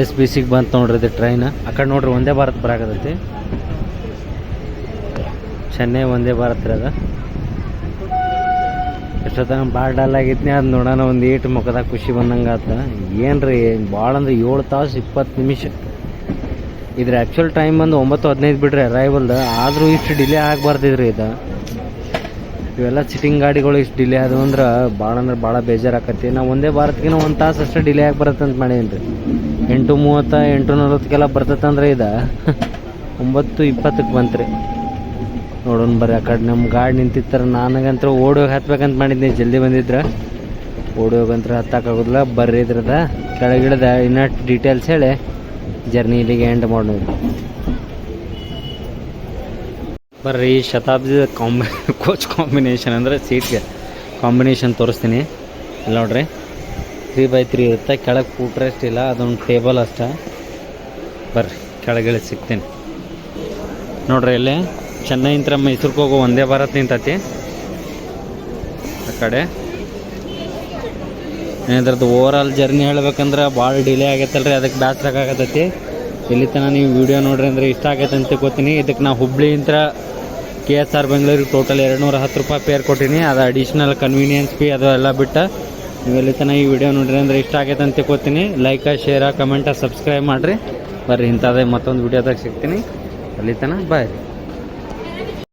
SBCಗೆ ಬಂತು ನೋಡ್ರಿ ಇದು ಟ್ರೈನ್. ಆ ಕಡೆ ನೋಡ್ರಿ ವಂದೇ ಭಾರತ್ ಬರಾಕತೈತಿ. ಚೆನ್ನೈ ವಂದೇ ಭಾರತ್ ರೀ ಅದು. ಎಷ್ಟೊತ್ತ ಭಾಳ ಡಲ್ ಆಗಿದ್ನಿ, ಅದು ನೋಡೋಣ ಒಂದು ಏಟು ಮುಖದಾಗ ಖುಷಿ ಬಂದಂಗೆ ಆತ. ಏನು ರೀ ಭಾಳ ಅಂದ್ರೆ 7 ತಾಸು 20 ನಿಮಿಷ. ಇದ್ರ ಆ್ಯಕ್ಚುಲ್ ಟೈಮ್ ಬಂದು 9:15 ಬಿಡ್ರಿ ಅರೈವಲ್ದು. ಆದರೂ ಇಷ್ಟು ಡಿಲೇ ಆಗಬಾರ್ದಿದ್ರಿ ಇದು. ಇವೆಲ್ಲ ಸಿಟ್ಟಿಂಗ್ ಗಾಡಿಗಳು ಇಷ್ಟು ಡಿಲೇ ಆದವು ಅಂದ್ರೆ ಭಾಳ ಬೇಜಾರಾಕತಿ. ನಾವು ಒಂದೇ ಭಾರತ್ಗಿನ 1 ತಾಸು ಅಷ್ಟೇ ಡಿಲೇ ಆಗಿ ಬರುತ್ತೆ ಅಂತ ಮಾಡೀನಿ ರೀ. 8:30 8:40 ಬರ್ತೈತೆ ಅಂದ್ರೆ ಇದು 9:20 ಬಂತ್ರಿ. ನೋಡೋಣ ಬರ್ರಿ. ಆ ಕಡೆ ನಮ್ಮ ಗಾಡಿ ನಿಂತಿತ್ತರ. ನನಗಂತೂ ಓಡಿ ಹೋಗಿ ಹತ್ಬೇಕಂತ ಮಾಡಿದ್ನಿ, ಜಲ್ದಿ ಬಂದಿದ್ರೆ. ಓಡಿ ಹೋಗಂತ್ರ ಹತ್ತಕ್ಕಾಗೋದಿಲ್ಲ. ಬರ್ರಿ ಇದ್ರದ ಕೆಳಗಿಳಿದ ಇನ್ನೂ ಡೀಟೇಲ್ಸ್ ಹೇಳಿ ಜರ್ನಿ ಇಲ್ಲಿಗೆ ಎಂಡ್ ಮಾಡೋದು. ಬರ್ರಿ ಶತಾಬ್ದಿ ಕೋಚ್ ಕಾಂಬಿನೇಷನ್ ಅಂದರೆ ಸೀಟ್ಗೆ ಕಾಂಬಿನೇಷನ್ ತೋರಿಸ್ತೀನಿ. ಇಲ್ಲ ನೋಡ್ರಿ 3x3 ಇರುತ್ತೆ. ಕೆಳಗೆ ಫೂಟ್ ರೆಸ್ಟ್ ಇಲ್ಲ, ಅದೊಂದು ಟೇಬಲ್ ಅಷ್ಟೇ. ಬರ್ರಿ ಕೆಳಗಿಳಿ ಸಿಗ್ತೀನಿ ನೋಡ್ರಿ. ಇಲ್ಲಿ ಚೆನ್ನೈಯಿಂದ ಮೈಸೂರಿಗೆ ಹೋಗೋ ವಂದೇ ಭಾರತ್ ನಿಂತತಿ. ಆ ಕಡೆ ಏನಾದ್ರದ್ದು ಓವರಾಲ್ ಜರ್ನಿ ಹೇಳ್ಬೇಕಂದ್ರೆ ಭಾಳ ಡಿಲೇ ಆಗೈತಲ್ರಿ, ಅದಕ್ಕೆ ಬ್ಯಾಸ್ರಾಗ ಆಗತೈತಿ. ಇಲ್ಲಿ ತನಕ ನೀವು ವಿಡಿಯೋ ನೋಡ್ರಿ ಅಂದರೆ ಇಷ್ಟ ಆಗೈತೆ ಅಂತ ತಿಳ್ಕೊತೀನಿ. ಇದಕ್ಕೆ ನಾವು ಹುಬ್ಳಿಯಿಂದ KSR ಬೆಂಗಳೂರಿಗೆ ಟೋಟಲ್ 210 ರೂಪಾಯಿ ಪೇರ್ ಕೊಟ್ಟಿನಿ. ಅದು ಅಡಿಷ್ನಲ್ ಕನ್ವೀನಿಯನ್ಸ್ ಫೀ ಅದು ಎಲ್ಲ ಬಿಟ್ಟು. ನೀವು ಇಲ್ಲಿ ತನಕ ಈ ವಿಡಿಯೋ ನೋಡ್ರಿ ಅಂದರೆ ಇಷ್ಟ ಆಗೈತೆ ಅಂತ ತಿಳ್ಕೊತೀನಿ. ಲೈಕ್ ಶೇರ ಕಮೆಂಟ ಸಬ್ಸ್ಕ್ರೈಬ್ ಮಾಡಿರಿ. ಬರ್ರಿ ಇಂಥದ್ದೇ ಮತ್ತೊಂದು ವಿಡಿಯೋದಾಗ ಸಿಗ್ತೀನಿ. ಅಲ್ಲಿ ತನಕ ಬಾಯ್.